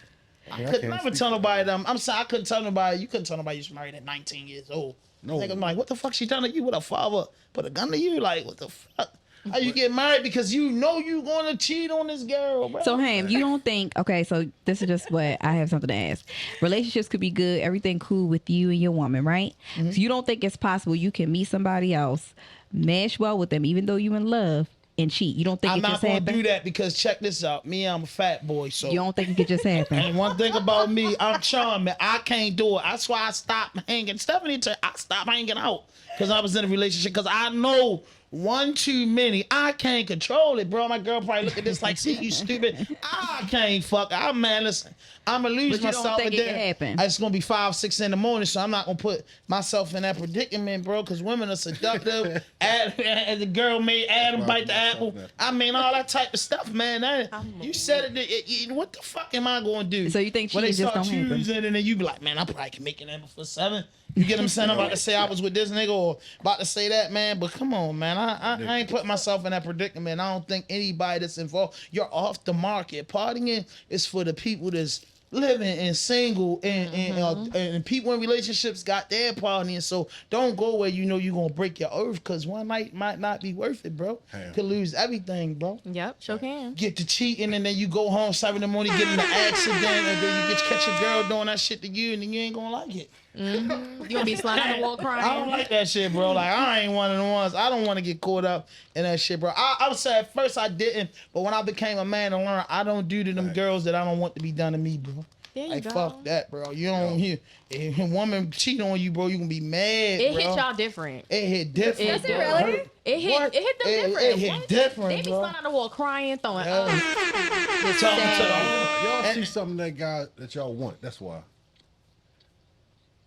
I could never tell nobody that I'm sorry, I couldn't tell nobody, you couldn't tell nobody you was married at 19 years old. No. Like, I'm like, what the fuck she done to you? What a father put a gun to you? Like, what the fuck? How you get married because you know you gonna cheat on this girl, bro? So, Ham, you don't think, okay, so this is just what I have something to ask. Relationships could be good, everything cool with you and your woman, right? So you don't think it's possible you can meet somebody else, mesh well with them, even though you in love, and cheat? You don't think I'm it not just gonna happen? do that because check this out. Me, I'm a fat boy, so You don't think it could just happen? and one thing about me, I'm charming. I can't do it. That's why I stopped hanging. Stephanie, I stopped hanging out because I was in a relationship. Because I know one too many. I can't control it, bro. My girl probably look at this like, see, you stupid. I can't fuck. I'm man. Listen, I'm gonna lose But you don't myself. think and it can then happen? It's gonna be 5, 6 in the morning, so I'm not gonna put myself in that predicament, bro. Because women are seductive. As the girl made Adam bite the apple. I mean, all that type of stuff, man. You said it. What the fuck am I gonna do? So you think when they cheating just start don't happen? choosing, and then you be like, man, I probably can make it in before 7. You get what I'm saying? I'm about to say I was with this nigga or about to say that, man. But come on, man. I ain't put myself in that predicament. I don't think anybody that's involved. You're off the market. Partying is for the people that's living and single and people in relationships got their partying. So don't go where you know you're gonna break your earth because one night might not be worth it, bro. Hell. Could lose everything, bro. Yep, sure can. Get to cheating and then you go home 7 in the morning, get in an accident, and then you catch your girl doing that shit to you, and then you ain't gonna like it. You gonna be sliding on the wall I don't crying? like that shit, bro. Like, I ain't one of the ones. I don't want to get caught up in that shit, bro. I would say at first I didn't, but when I became a man and learned, I don't do to them girls that I don't want to be done to me, bro. There you Like, go. fuck that, bro. You don't hear. If a woman cheat on you, bro, you gonna be mad, It bro. hit y'all different. It hit different. It Does it really? It hit What? them different. It hit What? different, They be bro. sliding on the wall crying, throwing Yeah. up. Just Talking to sad. the- Y'all see something that guy that y'all want. That's why.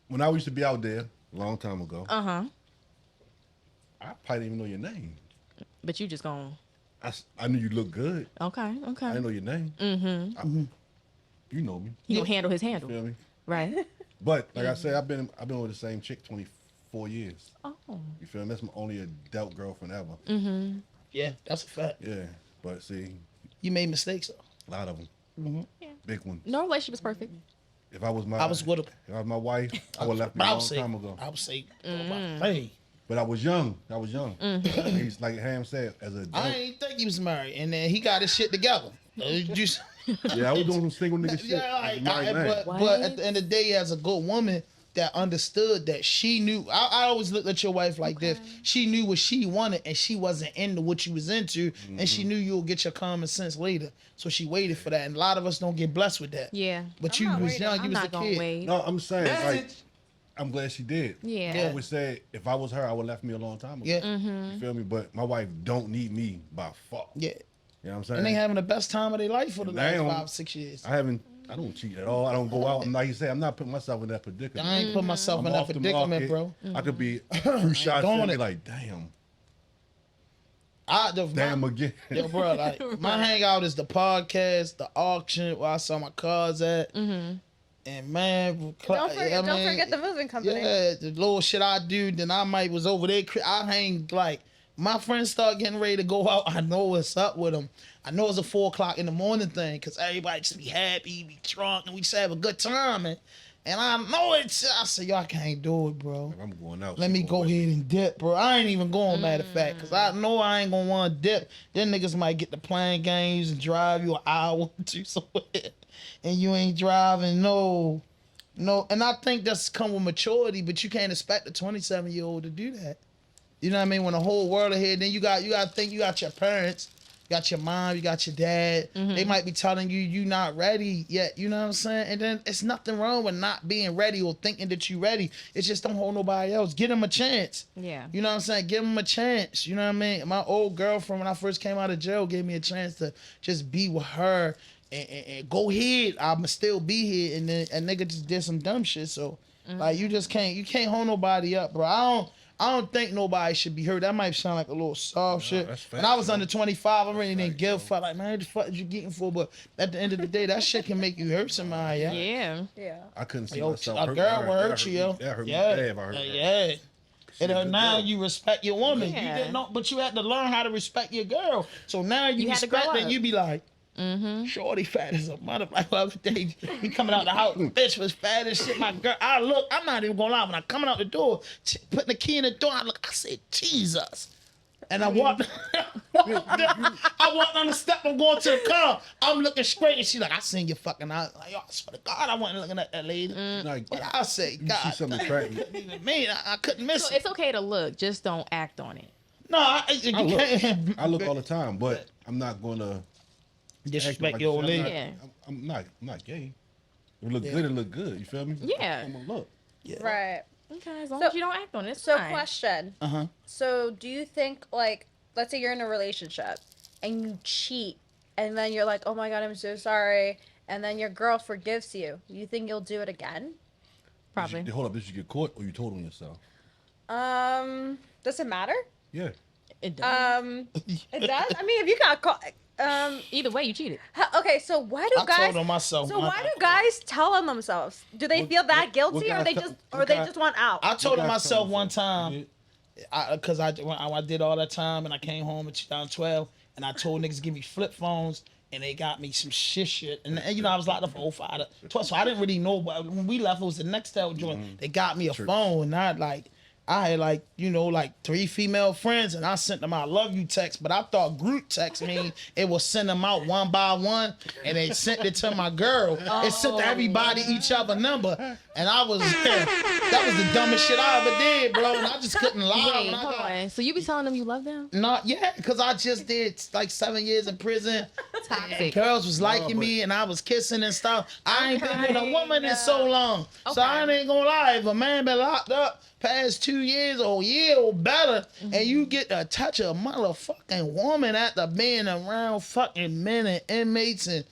When I used to be out there a long time ago, Uh-huh. I probably didn't even know your name. But you just gonna I knew you looked good. okay. I didn't know your name. You know me. He gonna handle his You handle. feel me? Right. But like I said, I've been with the same chick 24 years. Oh. You feel me? That's my only adult girlfriend ever. Yeah, that's a fact. Yeah. But see, You made mistakes though. a lot of them, big ones. No relationship is perfect. If I was I was with her. if I was my wife, I would have left me But a I long would say, time ago. I would say, hey, But I was young. He's like Ham said, as a I adult. ain't think he was married, and then he got his shit together. Just, Yeah, I was doing some single nigga shit. yeah, as a like, married man. but at the end of the day, as a good woman that understood that she knew, I always looked at your wife like this. She knew what she wanted, and she wasn't into what you was into, and she knew you'll get your common sense later. So she waited for that, and a lot of us don't get blessed with that. Yeah. But I'm you not was waiting. young, you I'm was not a gonna kid. wait. No, I'm saying, like, I'm glad she did. Yeah. I always said, if I was her, I would have left me a long time ago. Yeah, You feel me? But my wife don't need me by far. yeah. You know what I'm saying? And they having the best time of their life for the last Now, 5-6 years. I don't cheat at all. I don't go out. And like you say, I'm not putting myself in that predicament. I ain't put myself I'm in that off the predicament, market. bro. I could be a few shots doing in it. and like, damn Damn again. Yo, bro, like my hangout is the podcast, the auction where I saw my cars at, and man, Don't forget the moving company. Yeah, the little shit I do, then I might was over there. I hang like my friends start getting ready to go out. I know what's up with them. I know it's a 4 o'clock in the morning thing because everybody just be happy, be drunk, and we just have a good time. And I know it's. I said, y'all can't do it, bro. I'm going out. Let me go ahead and dip, bro. I ain't even going, matter of fact, because I know I ain't going to want to dip. Then niggas might get to playing games and drive you an hour or two somewhere, and you ain't driving, no. And I think that's come with maturity, but you can't expect a 27-year-old to do that. You know what I mean? When the whole world ahead, then you got to think you got your parents, you got your mom, you got your dad. They might be telling you not ready yet. You know what I'm saying? And then it's nothing wrong with not being ready or thinking that you ready. It's just don't hold nobody else. Give them a chance. Yeah. You know what I'm saying? Give them a chance. You know what I mean? My old girlfriend, when I first came out of jail, gave me a chance to just be with her and go ahead. I'ma still be here. And then a nigga just did some dumb shit. So like you can't hold nobody up, bro. I don't think nobody should be hurt. That might sound like a little soft shit. And I was under 25. I really didn't give a fuck. Like, man, what the fuck is you getting for? But at the end of the day, that shit can make you hurt somebody. Yeah. Yeah. Yeah. I couldn't see Yo, myself. a hurt. girl will That hurt you, yo. That hurt me Yeah. bad if I hurt her. Yeah. And a good now girl. you respect your woman. Yeah. You didn't know, but you had to learn how to respect your girl. So now you had to grow respect it. up. You be like, shorty fat as a motherfucker. The other day, we coming out the house, bitch was fat as shit. My girl, I'm not even gonna lie. When I coming out the door, putting the key in the door, I said, Jesus. And I walked on the step. I'm going to the car. I'm looking straight, and she's like, I seen you fucking out. Like, yo, I swear to God, I wasn't looking at that lady. Like, But I say, you God, see something attractive. man, I couldn't miss So it. it's okay to look, just don't act on it. No, you I look. can't. I look all the time, but I'm not gonna Disrespect act your old lady. Yeah. I'm not gay. If it look good, it look good. You feel me? Yeah. I'm gonna look. Right. Okay, as long So- as you don't act on it, it's So, fine. question. Uh-huh. So, do you think, like, let's say you're in a relationship and you cheat, and then you're like, oh my God, I'm so sorry, and then your girl forgives you, you think you'll do it again? Probably. Hold up, did you get caught or you told on yourself? Does it matter? Yeah. It does. It does? I mean, if you got caught, Either way, you cheated. okay, so why do I guys... told on myself. So why do guys tell on themselves? Do they feel that guilty, or guys they tell- just, what or they guys- just want out? I told on guys myself tell one themselves? time, because I did all that time, and I came home in 2012, and I told niggas to give me flip phones, and they got me some shit. And you know, I was locked up for 05 to 12, so I didn't really know. But when we left, it was the Nextel joint. They got me a phone, and I had 3 female friends, and I sent them I love you text, but I thought group text mean it was send them out one by one, and they sent it to my girl. It sent to everybody each other number, and I was that was the dumbest shit I ever did, bro. And I just couldn't lie. Wait, when I hold got- on. So you be telling them you love them? Not yet, because I just did like 7 years in prison. Toxic. Girls was liking me, and I was kissing and stuff. I ain't been with a woman in so long. So I ain't gonna lie. If a man been locked up past 2 years or a year or better, and you get to touch a motherfucking woman after being around fucking men and inmates and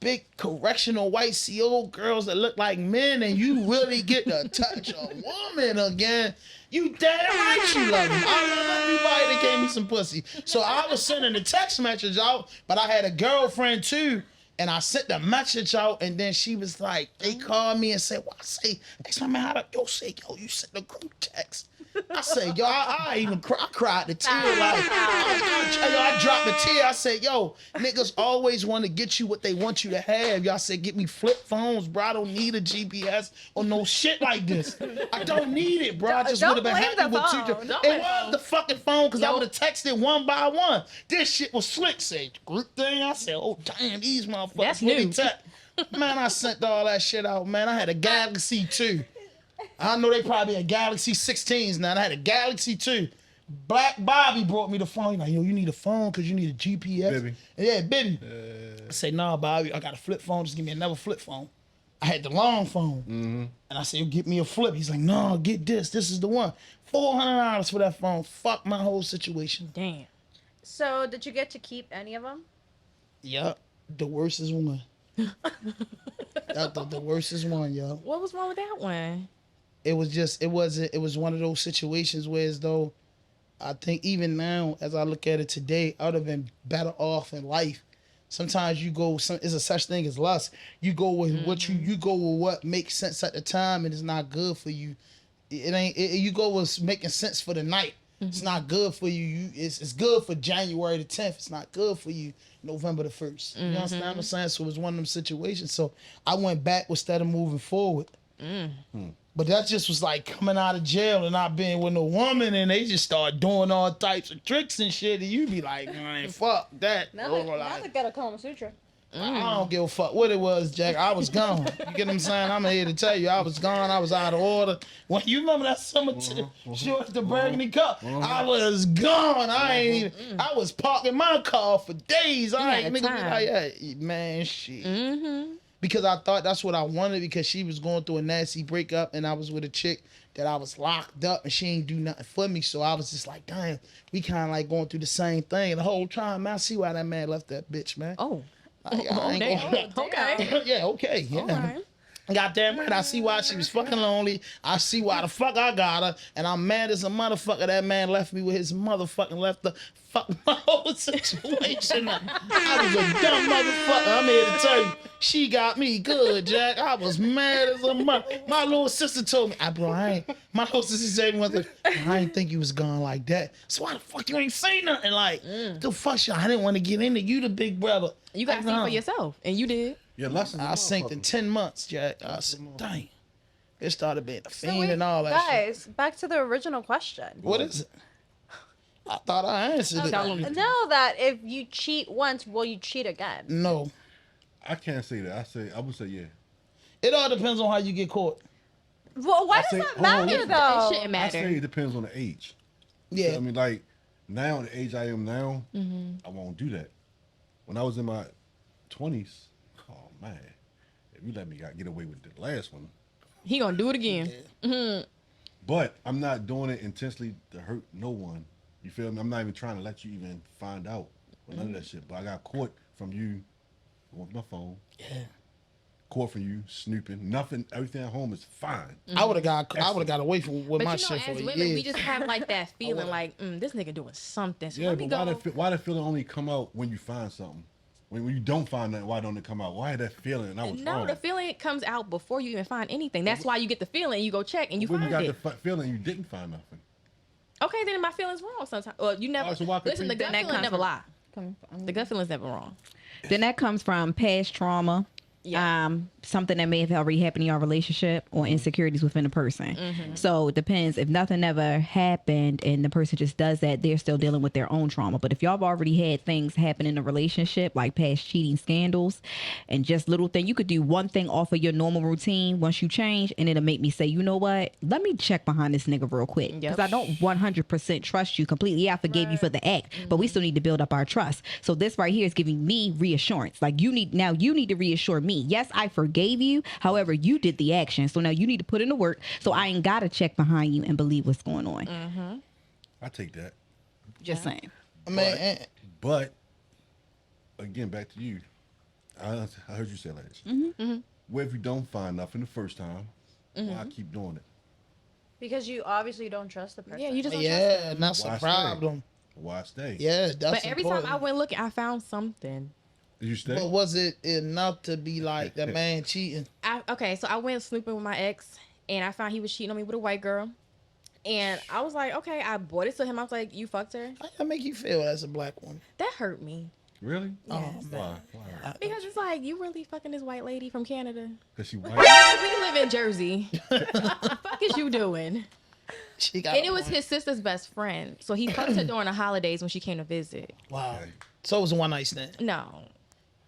big correctional white CO girls that look like men, and you really get to touch a woman again, you damn right you love him. I love everybody that gave me some pussy. So I was sending the text message out, but I had a girlfriend too. And I sent the message out, and then she was like, they called me and said, well, I say, ask my man how to, yo, say, yo, you sent the group text. I said, yo, I even I cried the tear. Like, I dropped the tear. I said, yo, niggas always want to get you what they want you to have. Y'all said, get me flip phones, bro. I don't need a GPS or no shit like this. I don't need it, bro. I just would have been happy with two. It was the fucking phone because I would have texted one by one. This shit was slick. Said, group thing. I said, oh, damn, these motherfuckers. That's really new. Man, I sent all that shit out, man. I had a Galaxy 2. I know they probably had Galaxy 16s now. I had a Galaxy 2. Black Bobby brought me the phone. He's like, yo, you need a phone because you need a GPS. Bibby. Yeah, Bibby. I say, nah, Bobby, I got a flip phone. Just give me another flip phone. I had the long phone. And I said, yo, get me a flip. He's like, no, get this. This is the one. $400 for that phone. Fuck my whole situation. Damn. So, did you get to keep any of them? Yup. The worst is one. The worst is one, yo. What was wrong with that one? It was one of those situations where as though I think even now, as I look at it today, I would have been better off in life. Sometimes you go, it's a such thing as lust. You go with what you go with what makes sense at the time, and it's not good for you. You go with making sense for the night. It's not good for you. It's good for January the 10th. It's not good for you November the 1st. You understand what I'm saying? So it was one of them situations. So I went back instead of moving forward. But that just was like coming out of jail and not being with no woman, and they just start doing all types of tricks and shit, and you be like, man, fuck that. Now they got a Kama Sutra. I don't give a fuck what it was, Jack. I was gone. You get what I'm saying? I'm here to tell you, I was gone. I was out of order. When you remember that summer short the burgundy cup, I was gone. I was parking my car for days. I ain't nigga be like, hey, man, shit. Because I thought that's what I wanted, because she was going through a nasty breakup and I was with a chick that I was locked up and she ain't do nothing for me. So I was just like, damn, we kind of like going through the same thing the whole time. Man, I see why that man left that bitch, man. Oh. Okay. Yeah, okay. Yeah. Right. Goddamn right. I see why she was fucking lonely. I see why the fuck I got her. And I'm mad as a motherfucker that man left me with his motherfucking left the fuck my whole situation. I was a dumb motherfucker. I'm here to tell you. She got me good, Jack. I was mad as a mother. My little sister told me, my little sister said to me, I didn't think you was gone like that. So why the fuck you ain't say nothing? Like, the fuck you? I didn't want to get into you, the big brother. You got to see for yourself. And you did. Yeah, lessons. I synced in 10 months, Jack. I said, dang. It started being a fiend and all that shit. Guys, back to the original question. What is it? I thought I answered it. Know that if you cheat once, will you cheat again? No. I can't say that. I would say yeah. It all depends on how you get caught. Well, why does that matter, though? It shouldn't I matter. say it depends on the age. Yeah. I mean, like, now, the age I am now, I won't do that. When I was in my 20s, oh, man, if you let me get away with the last one. He gonna do it again. But I'm not doing it intentionally to hurt no one. You feel me? I'm not even trying to let you even find out or none of that shit. But I got caught from you with my phone. Yeah. Caught from you snooping. Nothing. Everything at home is fine. I would have got away from with But my you know, shit for as a women, year. we just have like that feeling like, this nigga doing something. So Yeah, let me but go. why that feeling only come out when you find something? When you don't find nothing, why don't it come out? Why had that feeling? And I was wrong. The feeling comes out before you even find anything. That's why you get the feeling. You go check and you when find you got it. the feeling, you didn't find nothing. Okay, then my feeling's wrong sometimes. Well, you never. Oh, so why could Listen, you- the gut That feeling comes never from- lie. The gut feeling's never wrong. Then that comes from past trauma. Yeah. Something that may have already happened in your relationship or insecurities within a person. So it depends. If nothing ever happened and the person just does that, they're still dealing with their own trauma. But if y'all have already had things happen in a relationship, like past cheating scandals and just little thing, you could do one thing off of your normal routine once you change, and it'll make me say, you know what? Let me check behind this nigga real quick. Because I don't 100% trust you completely. Yeah, I forgave you for the act, but we still need to build up our trust. So this right here is giving me reassurance. Like you need to reassure me. Yes, I forgave you. However, you did the action. So now you need to put in the work. So I ain't got to check behind you and believe what's going on. I take that. Just saying. I mean, But again, back to you. I heard you say that. What if you don't find nothing the first time? Why keep doing it? Because you obviously don't trust the person. Yeah, you just don't trust yeah, and that's Why a stay? problem. Why stay? Yeah, that's But every important. time I went looking, I found something. Did you stay? But was it enough to be like that man cheating? Okay, so I went snooping with my ex, and I found he was cheating on me with a white girl. And I was like, okay, I brought it to him. I was like, you fucked her? How that make you feel as a black woman? That hurt me. Really? Oh, Yes. man. Why? Because it's like, you really fucking this white lady from Canada? Because she white. We live in Jersey. What the fuck is you doing? She got And a it was point. his sister's best friend. So he fucked her during the holidays when she came to visit. Wow. Okay. So it was a one night stand. No.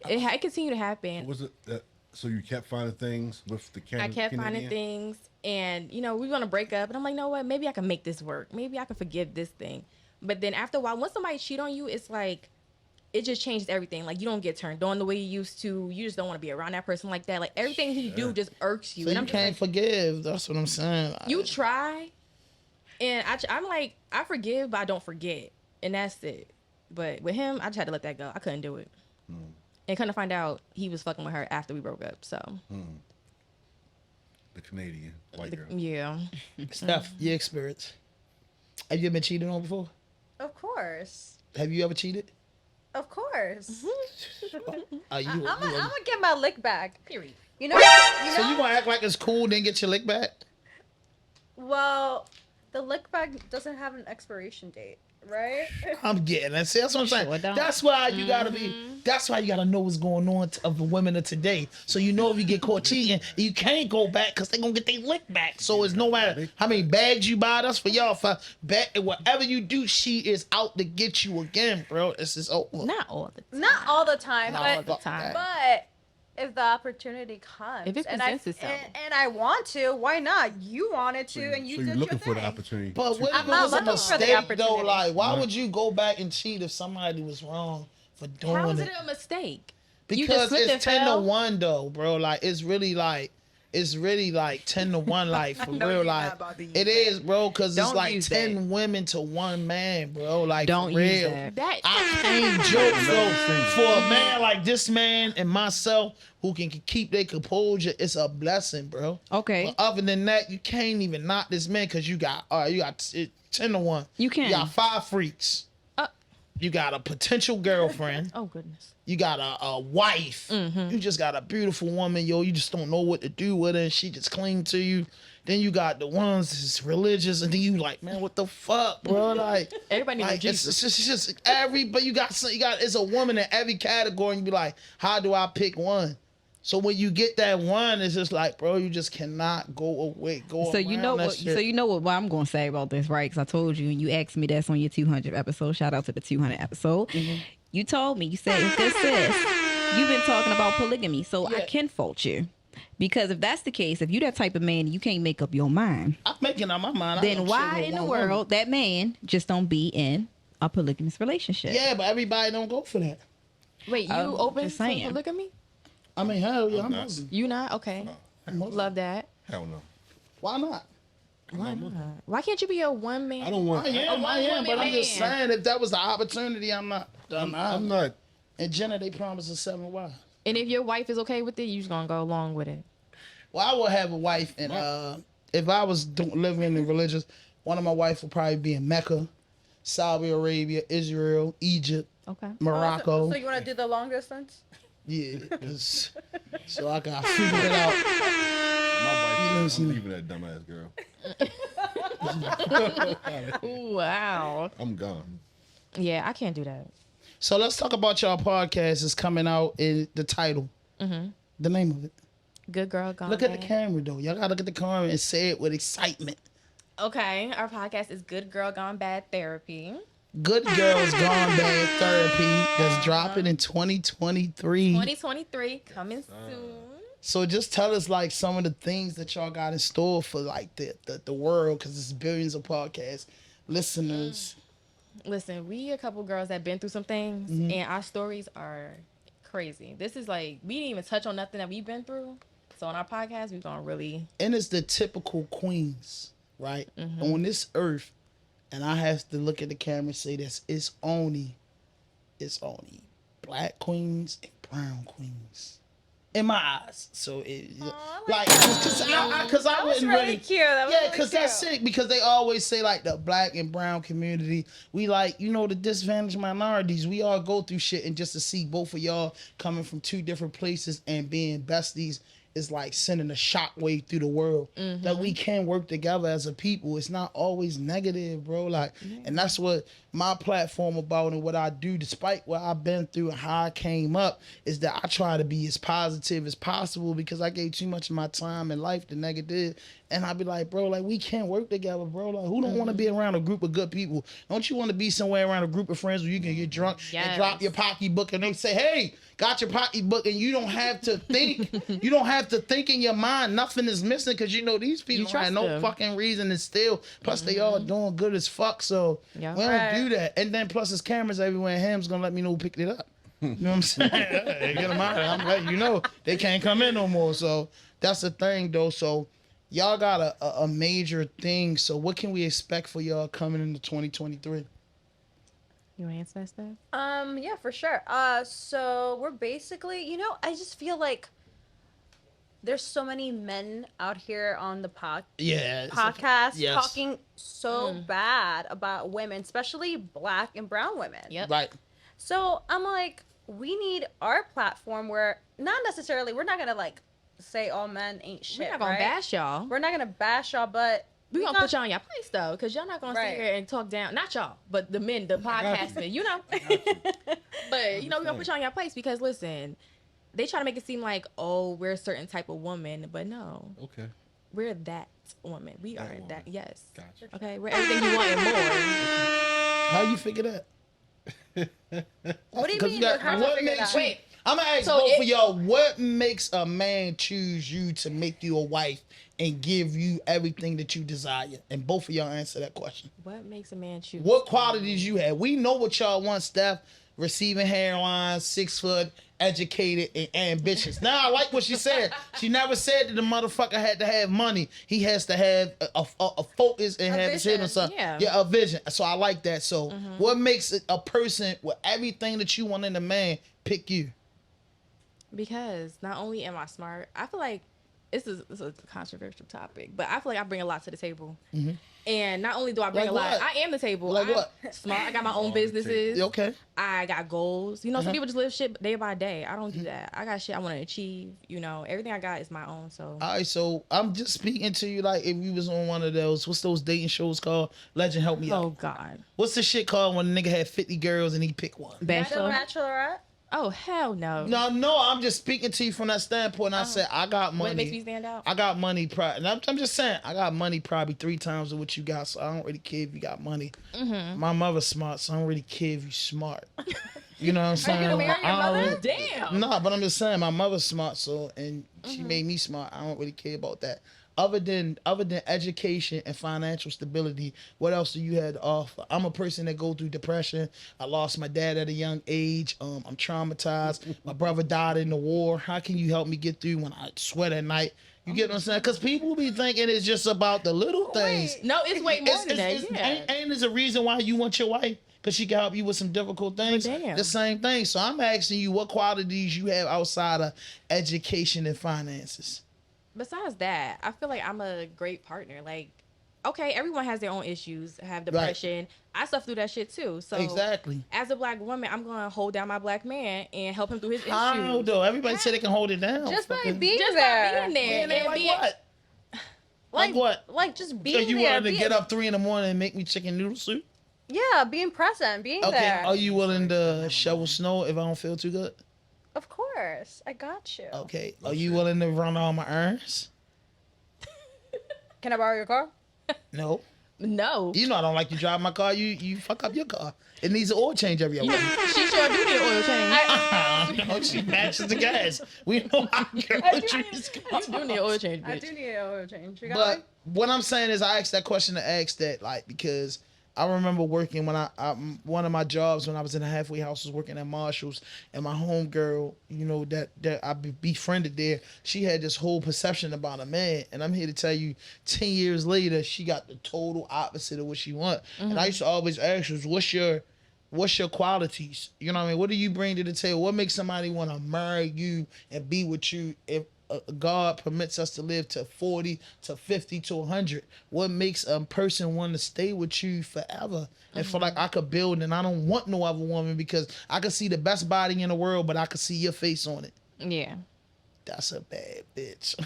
It continued to happen. Was it that? So you kept finding things with the I kept finding things, and we were gonna break up, and I'm like, no, what? Maybe I can make this work. Maybe I can forgive this thing. But then after a while, once somebody cheat on you, it's like it just changes everything. Like you don't get turned on the way you used to. You just don't want to be around that person like that. Like everything he do just irks you. So And you I'm just can't like, forgive. That's what I'm saying. you try, and I'm like, I forgive, but I don't forget, and that's it. But with him, I just had to let that go. I couldn't do it. And kind of find out he was fucking with her after we broke up. So The Canadian white girl. yeah. Steph, your experience. Have you ever been cheated on before? Of course. Have you ever cheated? Of course. Are you, I'm gonna get my lick back. Period. You know. so you gonna act like it's cool, then get your lick back? Well, the lick back doesn't have an expiration date, right? I'm getting that. See, that's what I'm saying. Sure don't. That's why you gotta be. That's why you gotta know what's going on of the women of today. So you know if you get caught cheating, you can't go back because they gonna get their lick back. So it's no matter how many bags you buy. That's for y'all. For bet whatever you do, she is out to get you again, bro. This is over. Not all the time. Not all the time, Not all but the time. but if the opportunity comes, If it and presents itself. and I want to, why not? You wanted to, and you so did you're looking your for the thing. opportunity. But what I'm if it not was a looking for the mistake though? opportunity. Like, why Right. would you go back and cheat if somebody was wrong for doing How is it? it a mistake? You just Because slipped it's and 10 to fell? 1 though, bro. Like it's really like 10 to 1, like for know real. you're Like not about to use it is, bro, because it's Don't like use 10 that. women to 1 man, bro. Like Don't for use real. that. That I can't joke, bro. For a man like this man and myself who can keep their composure, it's a blessing, bro. Okay. But other than that, you can't even knock this man because you got 10 to 1. You can. You got 5 freaks. Uh. You got a potential girlfriend. oh goodness. You got a wife. Mm-hmm. You just got a beautiful woman, yo. You just don't know what to do with her. And she just cling to you. Then you got the ones that's religious, and then you like, man, what the fuck, bro? Like, Everybody knows like Jesus. it's just every. But you got it's a woman in every category, and you be like, how do I pick one? So when you get that one, it's just like, bro, you just cannot go away. So you know what? So you know what I'm going to say about this, right? Because I told you, and you asked me that's on your 200 episode. Shout out to the 200 episode. Mm-hmm. You told me. You said, if this is, you've been talking about polygamy, so I Yeah. can fault you. Because if that's the case, if you that type of man, you can't make up your mind. I'm making up my mind. I Then don't why shit with in the one woman. world that man just don't be in a polygamous relationship? Yeah, but everybody don't go for that. Wait, you Oh, open just to saying. polygamy? I mean, hell yeah, I'm not. Muslim. You not? Okay. I'm Muslim. Love that. Hell no. Why not? Why not? Why can't you be a one man? I don't want. I am, but I'm just man. saying if that was the opportunity, I'm not. I'm not. And Jenna, they promised us 7 wives. And if your wife is okay with it, you just gonna go along with it. Well, I would have a wife, and if I was living in the religious, one of my wife would probably be in Mecca, Saudi Arabia, Israel, Egypt, Okay. Morocco. So you want to do the long distance? Yeah, so I got figure it out. My wife. listen. I'm leaving that dumbass girl. Wow. I'm gone. Yeah, I can't do that. So let's talk about y'all podcast. It's coming out in the title, the name of it. Good girl gone Look at the bad. camera though. Y'all gotta look at the camera and say it with excitement. Okay, our podcast is Good Girl Gone Bad Therapy. Good Girls Gone Bad Therapy that's dropping in 2023. 2023 coming soon. So just tell us like some of the things that y'all got in store for like the world, because it's billions of podcast listeners. Listen, we a couple girls that been through some things, and our stories are crazy. This is like, we didn't even touch on nothing that we've been through. So on our podcast, we're gonna really... And it's the typical queens, right? On this earth, and I have to look at the camera and say this, it's only black queens and brown queens. In my eyes. So it like because I wouldn't really really cute. That was yeah, really because that's cute. it. Because they always say like the black and brown community, we like, you know, the disadvantaged minorities. We all go through shit, and just to see both of y'all coming from 2 different places and being besties is like sending a shockwave through the world. That we can work together as a people. It's not always negative, bro. Like, and that's what my platform about and what I do, despite what I've been through and how I came up, is that I try to be as positive as possible because I gave too much of my time and life to negative. And I'd be like, bro, like, we can't work together, bro. Like, who don't want to be around a group of good people? Don't you want to be somewhere around a group of friends where you can get drunk and drop your pocketbook and they say, hey, got your pocketbook, and you don't have to think. You don't have to think in your mind. Nothing is missing because you know these people don't have no fucking reason to steal. Plus, they all doing good as fuck. So we don't do that. And then plus, there's cameras everywhere. And Ham's gonna let me know who picked it up. You know what I'm saying? Hey, get them out. I'm letting you know they can't come in no more. So that's the thing, though. So y'all got a major thing. So what can we expect for y'all coming into 2023? You want to answer that stuff? Yeah, for sure. So we're basically, you know, I just feel like there's so many men out here on the podcast talking so bad about women, especially black and brown women. Yep. Right. So I'm like, we need our platform where not necessarily, we're not going to like say all men ain't shit. We're not going to bash y'all. We're not going to bash y'all, but we're going to put y'all in your place, though, because y'all not going to sit here and talk down. Not y'all, but the men, the podcast men, you know. But, you know, we're going to put y'all in your place because, listen, they try to make it seem like, oh, we're a certain type of woman. But no. Okay. We're that woman. We are woman. that. Yes. Gotcha. Okay. We're everything you want and more. How you figure that? What do you mean? Wait. I'm gonna ask both of y'all, what makes a man choose you to make you a wife and give you everything that you desire? And both of y'all answer that question. What makes a man choose? What qualities you have? We know what y'all want, Steph. Receiving hairline, 6 foot, educated, and ambitious. Now, I like what she said. She never said that the motherfucker had to have money. He has to have a focus and have his head on something. Yeah, a vision. So I like that. So what makes a person with everything that you want in a man pick you? Because not only am I smart, I feel like this is a controversial topic, but I feel like I bring a lot to the table. And not only do I bring a lot, I am the table. Like what? Smart. I got my own businesses. Okay. I got goals. You know, some people just live shit day by day. I don't do that. I got shit I want to achieve. You know, everything I got is my own. So. All right, so I'm just speaking to you like if you was on one of those, what's those dating shows called? Legend, help me out. Oh, God. What's the shit called when a nigga had 50 girls and he picked one? Bachelorette? Oh, hell no. No, I'm just speaking to you from that standpoint. I said, I got money. What makes me stand out? I got money. And I'm just saying, I got money probably 3 times of what you got, so I don't really care if you got money. My mother's smart, so I don't really care if you smart. You know what I'm saying? Are you gonna marry your mother? Damn. No, but I'm just saying, my mother's smart, so, and she made me smart. I don't really care about that. Other than education and financial stability, what else do you have to offer? I'm a person that go through depression. I lost my dad at a young age. I'm traumatized. My brother died in the war. How can you help me get through when I sweat at night? You get what I'm saying? Because people be thinking it's just about the little things. No, it's way more than that. Ain't there's a reason why you want your wife? Because she can help you with some difficult things. Damn. The same thing. So I'm asking you what qualities you have outside of education and finances. Besides that, I feel like I'm a great partner. Like, okay, everyone has their own issues, have depression. I suffer through that shit too. So exactly. As a black woman, I'm gonna hold down my black man and help him through his issues. How though? Everybody said they can hold it down. Just by fucking being Just there. by being there. Man, like what? Like what? Like just So being you there. wanted to get up 3 in the morning and make me chicken noodle soup? Yeah, being present, being Okay. there. Are you willing to shovel snow if I don't feel too good? Of course. I got you. Okay. Are you willing to run all my errands? Can I borrow your car? No. No. You know I don't like you drive my car. You fuck up your car. It needs an oil change every other week. She sure do need an oil change. No, she matches the gas. We know how girls treat You do need an oil change, bitch. I do need an oil change. You got But me? what I'm saying is I asked that question to ask that, like, because I remember working when I one of my jobs when I was in a halfway house was working at Marshall's, and my homegirl, you know, that I befriended there, she had this whole perception about a man, and I'm here to tell you, 10 years later, she got the total opposite of what she want. And I used to always ask her, what's your qualities? You know what I mean? What do you bring to the table? What makes somebody want to marry you and be with you if God permits us to live to 40 to 50 to 100? What makes a person want to stay with you forever and feel like I could build and I don't want no other woman because I could see the best body in the world, but I could see your face on it? Yeah. that's a bad bitch.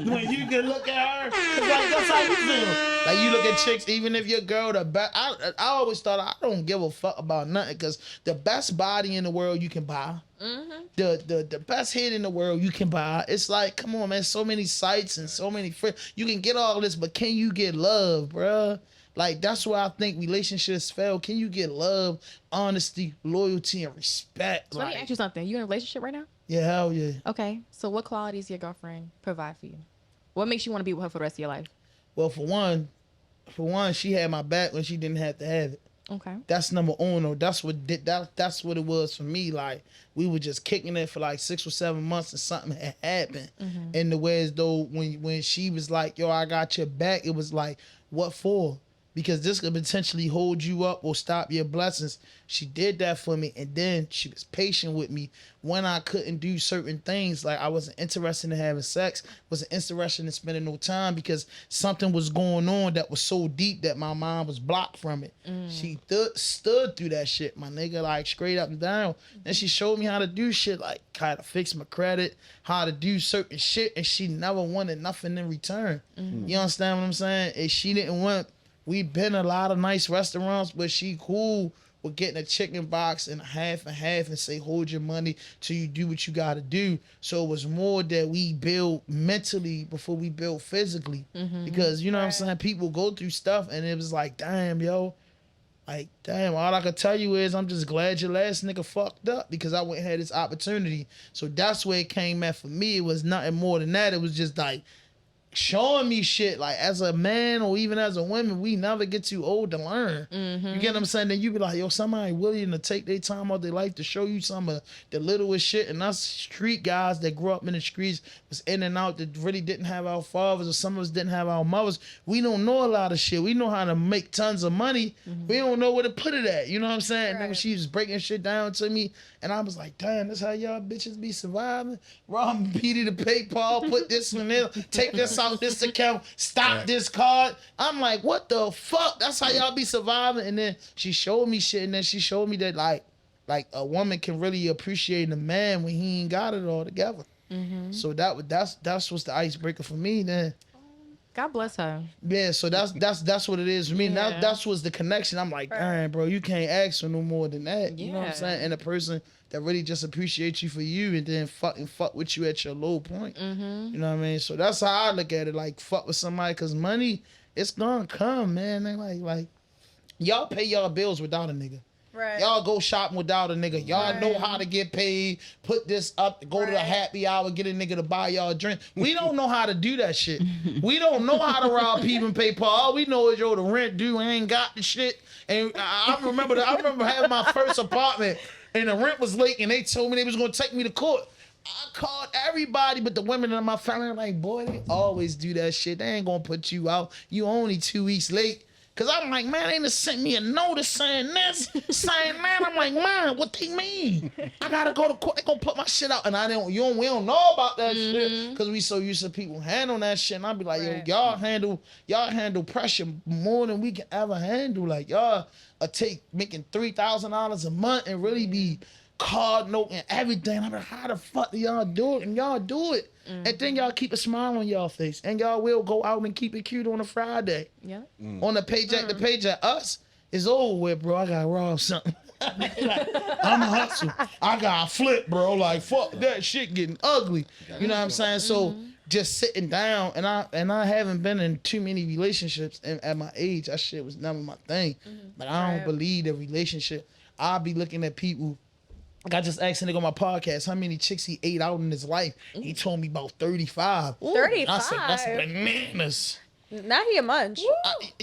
When you can look at her, 'cause like that's how you feel. Like you look at chicks, even if your girl the best. I always thought I don't give a fuck about nothing, because the best body in the world you can buy. The best head in the world you can buy. It's like, come on, man, so many sites and so many friends. You can get all this, but can you get love, bruh? Like, that's why I think relationships fail. Can you get love, honesty, loyalty, and respect? So let me ask you something. You in a relationship right now? Yeah, hell yeah. Okay. So what qualities your girlfriend provide for you? What makes you want to be with her for the rest of your life? Well, for one, she had my back when she didn't have to have it. Okay. That's number uno. That's what it was for me. Like, we were just kicking it for like 6 or 7 months, and something had happened. In the way as though when she was like, yo, I got your back, it was like, what for? Because this could potentially hold you up or stop your blessings. She did that for me, and then she was patient with me when I couldn't do certain things. Like, I wasn't interested in having sex, wasn't interested in spending no time, because something was going on that was so deep that my mind was blocked from it. She stood through that shit, my nigga, like straight up and down. And she showed me how to do shit, like how to fix my credit, how to do certain shit, and she never wanted nothing in return. You understand what I'm saying? And she didn't want... We've been a lot of nice restaurants, but she cool with getting a chicken box and half and say, hold your money till you do what you got to do. So it was more that we build mentally before we build physically. Because, you know what I'm saying? People go through stuff, and it was like, damn, yo. Like, damn, all I could tell you is I'm just glad your last nigga fucked up, because I went and had this opportunity. So that's where it came at for me. It was nothing more than that. It was just like, showing me shit. Like, as a man or even as a woman, we never get too old to learn. You get what I'm saying? Then you be like, yo, somebody willing to take their time out their life to show you some of the littlest shit. And us street guys that grew up in the streets, was in and out, that really didn't have our fathers, or some of us didn't have our mothers. We don't know a lot of shit. We know how to make tons of money. We don't know where to put it at. You know what I'm saying? And then when she was breaking shit down to me, and I was like, damn, that's how y'all bitches be surviving? Rob Petey to PayPal, put this one in, take this out this account, stop this card. I'm like, what the fuck? That's how y'all be surviving? And then she showed me shit, and then she showed me that like a woman can really appreciate a man when he ain't got it all together. So that's what's the icebreaker for me then. God bless her. Yeah, so that's what it is for me. Yeah. That's what's the connection. I'm like, damn, bro, you can't ask for no more than that. You know what I'm saying? And a person that really just appreciates you for you, and then fuck with you at your low point. You know what I mean? So that's how I look at it. Like, fuck with somebody, because money, it's gonna come, man. They like y'all pay y'all bills without a nigga. Right. Y'all go shopping without a nigga. Y'all know how to get paid, put this up, go to the happy hour, get a nigga to buy y'all a drink. We don't know how to do that shit. We don't know how to rob people and pay Paul. All we know is, yo, the rent due, I ain't got the shit. And I remember having my first apartment, and the rent was late, and they told me they was gonna take me to court. I called everybody but the women in my family. I'm like, boy, they always do that shit. They ain't gonna put you out. You only 2 weeks late. Cause I'm like, man, they just sent me a notice saying this, saying that. I'm like, man, what they mean? I gotta go to court. They gonna put my shit out, and we don't know about that shit, cause we so used to people handling that shit. And I be like, yo, y'all handle pressure more than we can ever handle. Like, y'all take making $3,000 a month and really be card note and everything. I'm like, how the fuck do y'all do it? And y'all do it. And then y'all keep a smile on y'all face. And y'all will go out and keep it cute on a Friday. Yeah. On the paycheck to paycheck. Us, it's over with, bro. I gotta rob something. I'm a hustle. I gotta flip, bro. Like, fuck that shit getting ugly. You know what I'm saying? So just sitting down, and I haven't been in too many relationships at my age. That shit was never my thing. But I don't believe that relationship. I'll be looking at people. Like, I just asked a nigga on my podcast how many chicks he ate out in his life. He told me about 35. 35? I said, that's bananas. Now he a munch.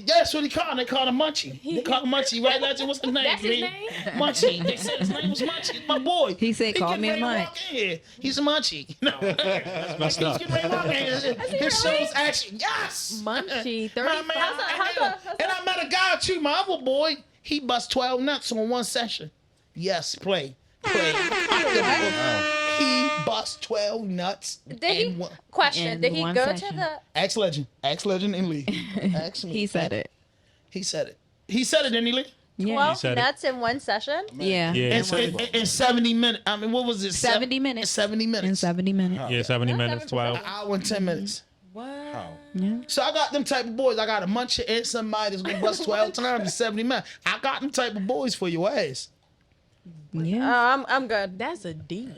That's what he called him. They called him Munchie. They called him Munchie, right, Legend? What's his name? That's his name? Munchie. They said his name was Munchie. My boy. He said, call me a munch. He's a Munchie. No. That's messed up. His show's actually, yes. Munchie, 35. And I met a guy, too, my other boy. He bust 12 nuts on one session. Yes, play. He bust 12 nuts. Did he go to the... Ask Legend and Lee. Ask me. He said it. He said it, didn't he, Lee? Yeah. 12 said it. nuts in one session? Yeah. Yeah. In 70 minutes. I mean, what was it? 70 minutes. 70 minutes. In 70 minutes. Yeah, 70 minutes, 12. An hour and 10 minutes. What? Yeah. So I got them type of boys. I got a muncher and somebody that's gonna bust 12 times in 70 minutes. I got them type of boys for your ass. Yeah. I'm good. That's a D.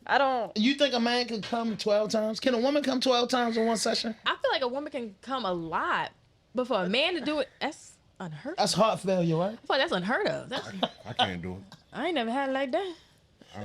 I don't. You think a man can come 12 times? Can a woman come 12 times in one session? I feel like a woman can come a lot, but for a man to do it, that's unheard of. That's heart failure, right? I feel like that's unheard of. I can't do it. I ain't never had it like that. I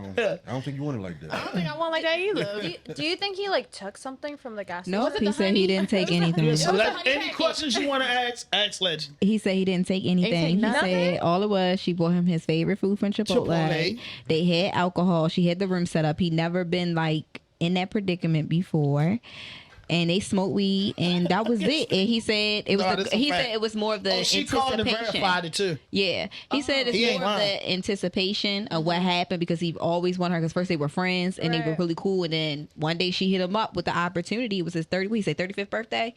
don't think you want it like I that. don't think I want like that either. Do you think he like took something from the gas station? Nope, it he the said honey? he didn't take anything. So was let, a honey any packet. questions you want to ask Legend. He said he didn't take anything. He nothing? said all it was, she bought him his favorite food from Chipotle. Chipotle. They had alcohol. She had the room set up. He never been like in that predicament before. And they smoked weed, and that was it. And he said it was. No, that's a He fact. said it was more of the Oh, she called and anticipation. verified it too. Yeah, he said it's He ain't more of lying. the anticipation of what happened because he always wanted her. Because first they were friends and they were Right. really cool, and then one day she hit him up with the opportunity. It was his 35th birthday,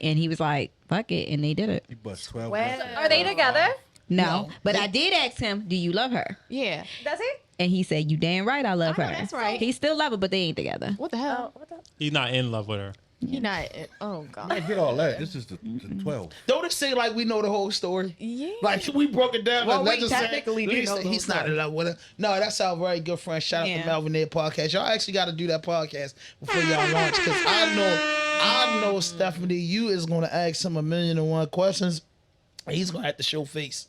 and he was like, "Fuck it," and they did it. You bust 12. Well, Are they together? No, but I did ask him, "Do you love her?" Yeah. Does he? And he said, "You damn right, I love I know her." that's right. He still love her, but they ain't together. What the hell? Oh, what the? He's not in love with her. He not. Oh I God. get all that. This is the 12. Don't it say like we know the whole story? Yeah. Like we broke it down. Well, like, we Legend said, technically do Lisa, know the he's whole not in love with her. No, that's our very good friend. Shout out Yeah. to Melvin Air Podcast. Y'all actually got to do that podcast before y'all launch because I know Stephanie, you is gonna ask him 1,000,001 questions. And he's gonna have to show face.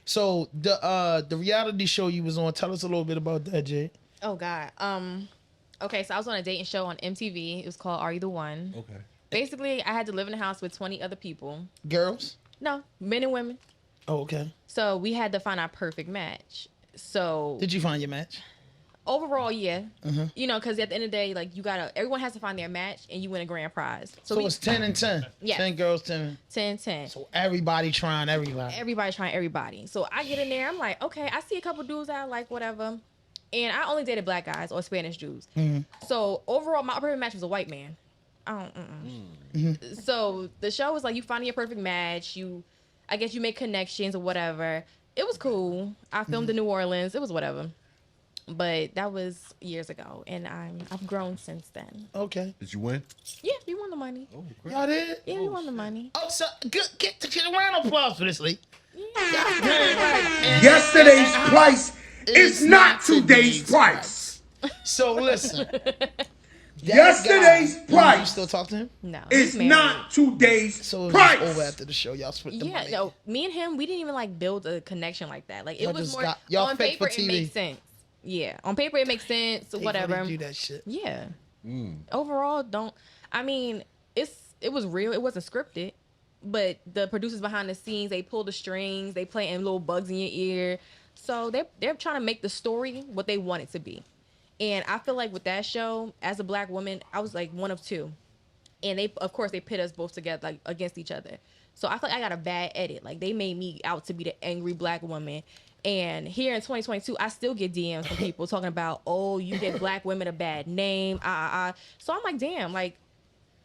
So the reality show you was on, tell us a little bit about that, Jade. Oh God. Okay, so I was on a dating show on MTV. It was called Are You the One? Okay. Basically, I had to live in a house with 20 other people. Girls? No, men and women. Oh, okay. So we had to find our perfect match. So Did you find your match? overall, yeah. You know, because at the end of the day, like everyone has to find their match and you win a grand prize. So it's 10 and 10. Yes. 10 girls, 10. 10-10. So everybody trying everybody. Everybody's trying everybody. So I get in there. I'm like, okay, I see a couple dudes I like, whatever. And I only dated black guys or Spanish dudes. So overall, my perfect match was a white man. I don't. So the show was like you finding your perfect match. I guess you make connections or whatever. It was cool. I filmed in New Orleans. It was whatever. But that was years ago, and I've grown since then. Okay. Did you win? Yeah, we won the money. Oh, great. Y'all did? Yeah, we won the money. Oh, so get a round of applause for this, Lee. Yesterday's price is not today's price. So listen. Yesterday's You price still talk to him? No, is he's married. not today's So it was price. just over after the show. Y'all split the Yeah, money. no, me and him, we didn't even like build a connection like that. Like it Y'all was just more got- y'all on fake for paper. It TV. makes sense. Yeah, on paper it makes sense. They Whatever. really do that shit. Yeah. Overall, I mean, it was real. It wasn't scripted, but the producers behind the scenes, they pull the strings, they play little bugs in your ear. So they're trying to make the story what they want it to be. And I feel like with that show, as a black woman, I was like one of two. And they pit us both together, like against each other. So I feel like I got a bad edit. Like they made me out to be the angry black woman. And here in 2022, I still get DMs from people talking about, oh, you get black women a bad name. So I'm like, damn, like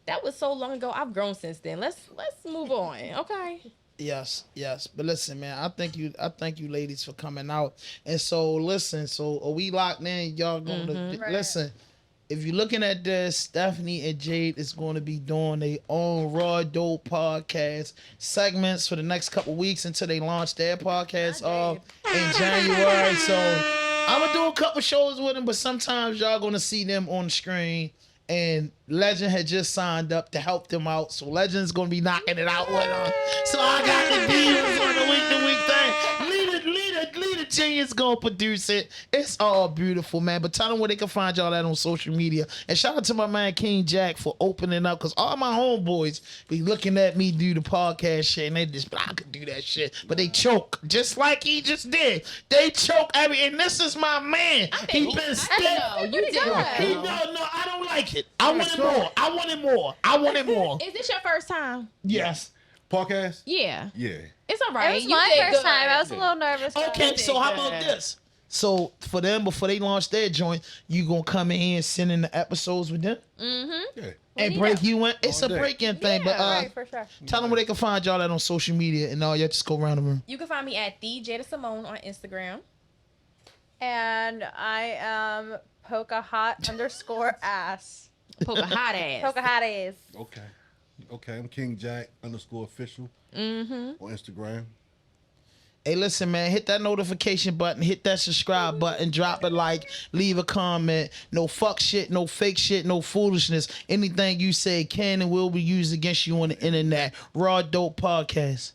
that was so long ago. I've grown since then. Let's move on, okay? Yes. But listen, man, I thank you ladies for coming out. And so listen, so are we locked in? Y'all going to listen. If you're looking at this, Stephanie and Jade is going to be doing their own RAWDOPE podcast segments for the next couple weeks until they launch their podcast off in January. So I'm going to do a couple shows with them, but sometimes y'all going to see them on the screen. And Legend had just signed up to help them out. So Legend's going to be knocking it out with them. So I got the deals on the week-to-week thing. Leader Genius going to produce it. It's all beautiful, man. But tell them where they can find y'all at on social media. And shout out to my man King Jack for opening up. Because all my homeboys be looking at me do the podcast shit. And they just, I could do that shit. But they choke. Just like he just did. They choke and this is my man. He been stiff. No, you did. No, I don't like it. I want it more. Is this your first time? Yes. Podcast? Yeah. Yeah. It's all right. It was You my did first good. time. I was a little nervous. Okay, so how about this? So for them, before they launch their joint, you gonna come in here and send in the episodes with them Yeah. and break you in. It's a All day. break-in thing, but Right, for sure. tell them where they can find y'all at on social media, and all y'all just go around the room. You can find me at the Jade Symone on Instagram. And I am Pocahot_ass. Poke a hot ass. Pocahotties. Okay, I'm King Jack _official on Instagram. Hey, listen, man, hit that notification button, hit that subscribe button, drop a like, leave a comment. No fuck shit, no fake shit, no foolishness. Anything you say can and will be used against you on the internet. Raw Dope Podcast.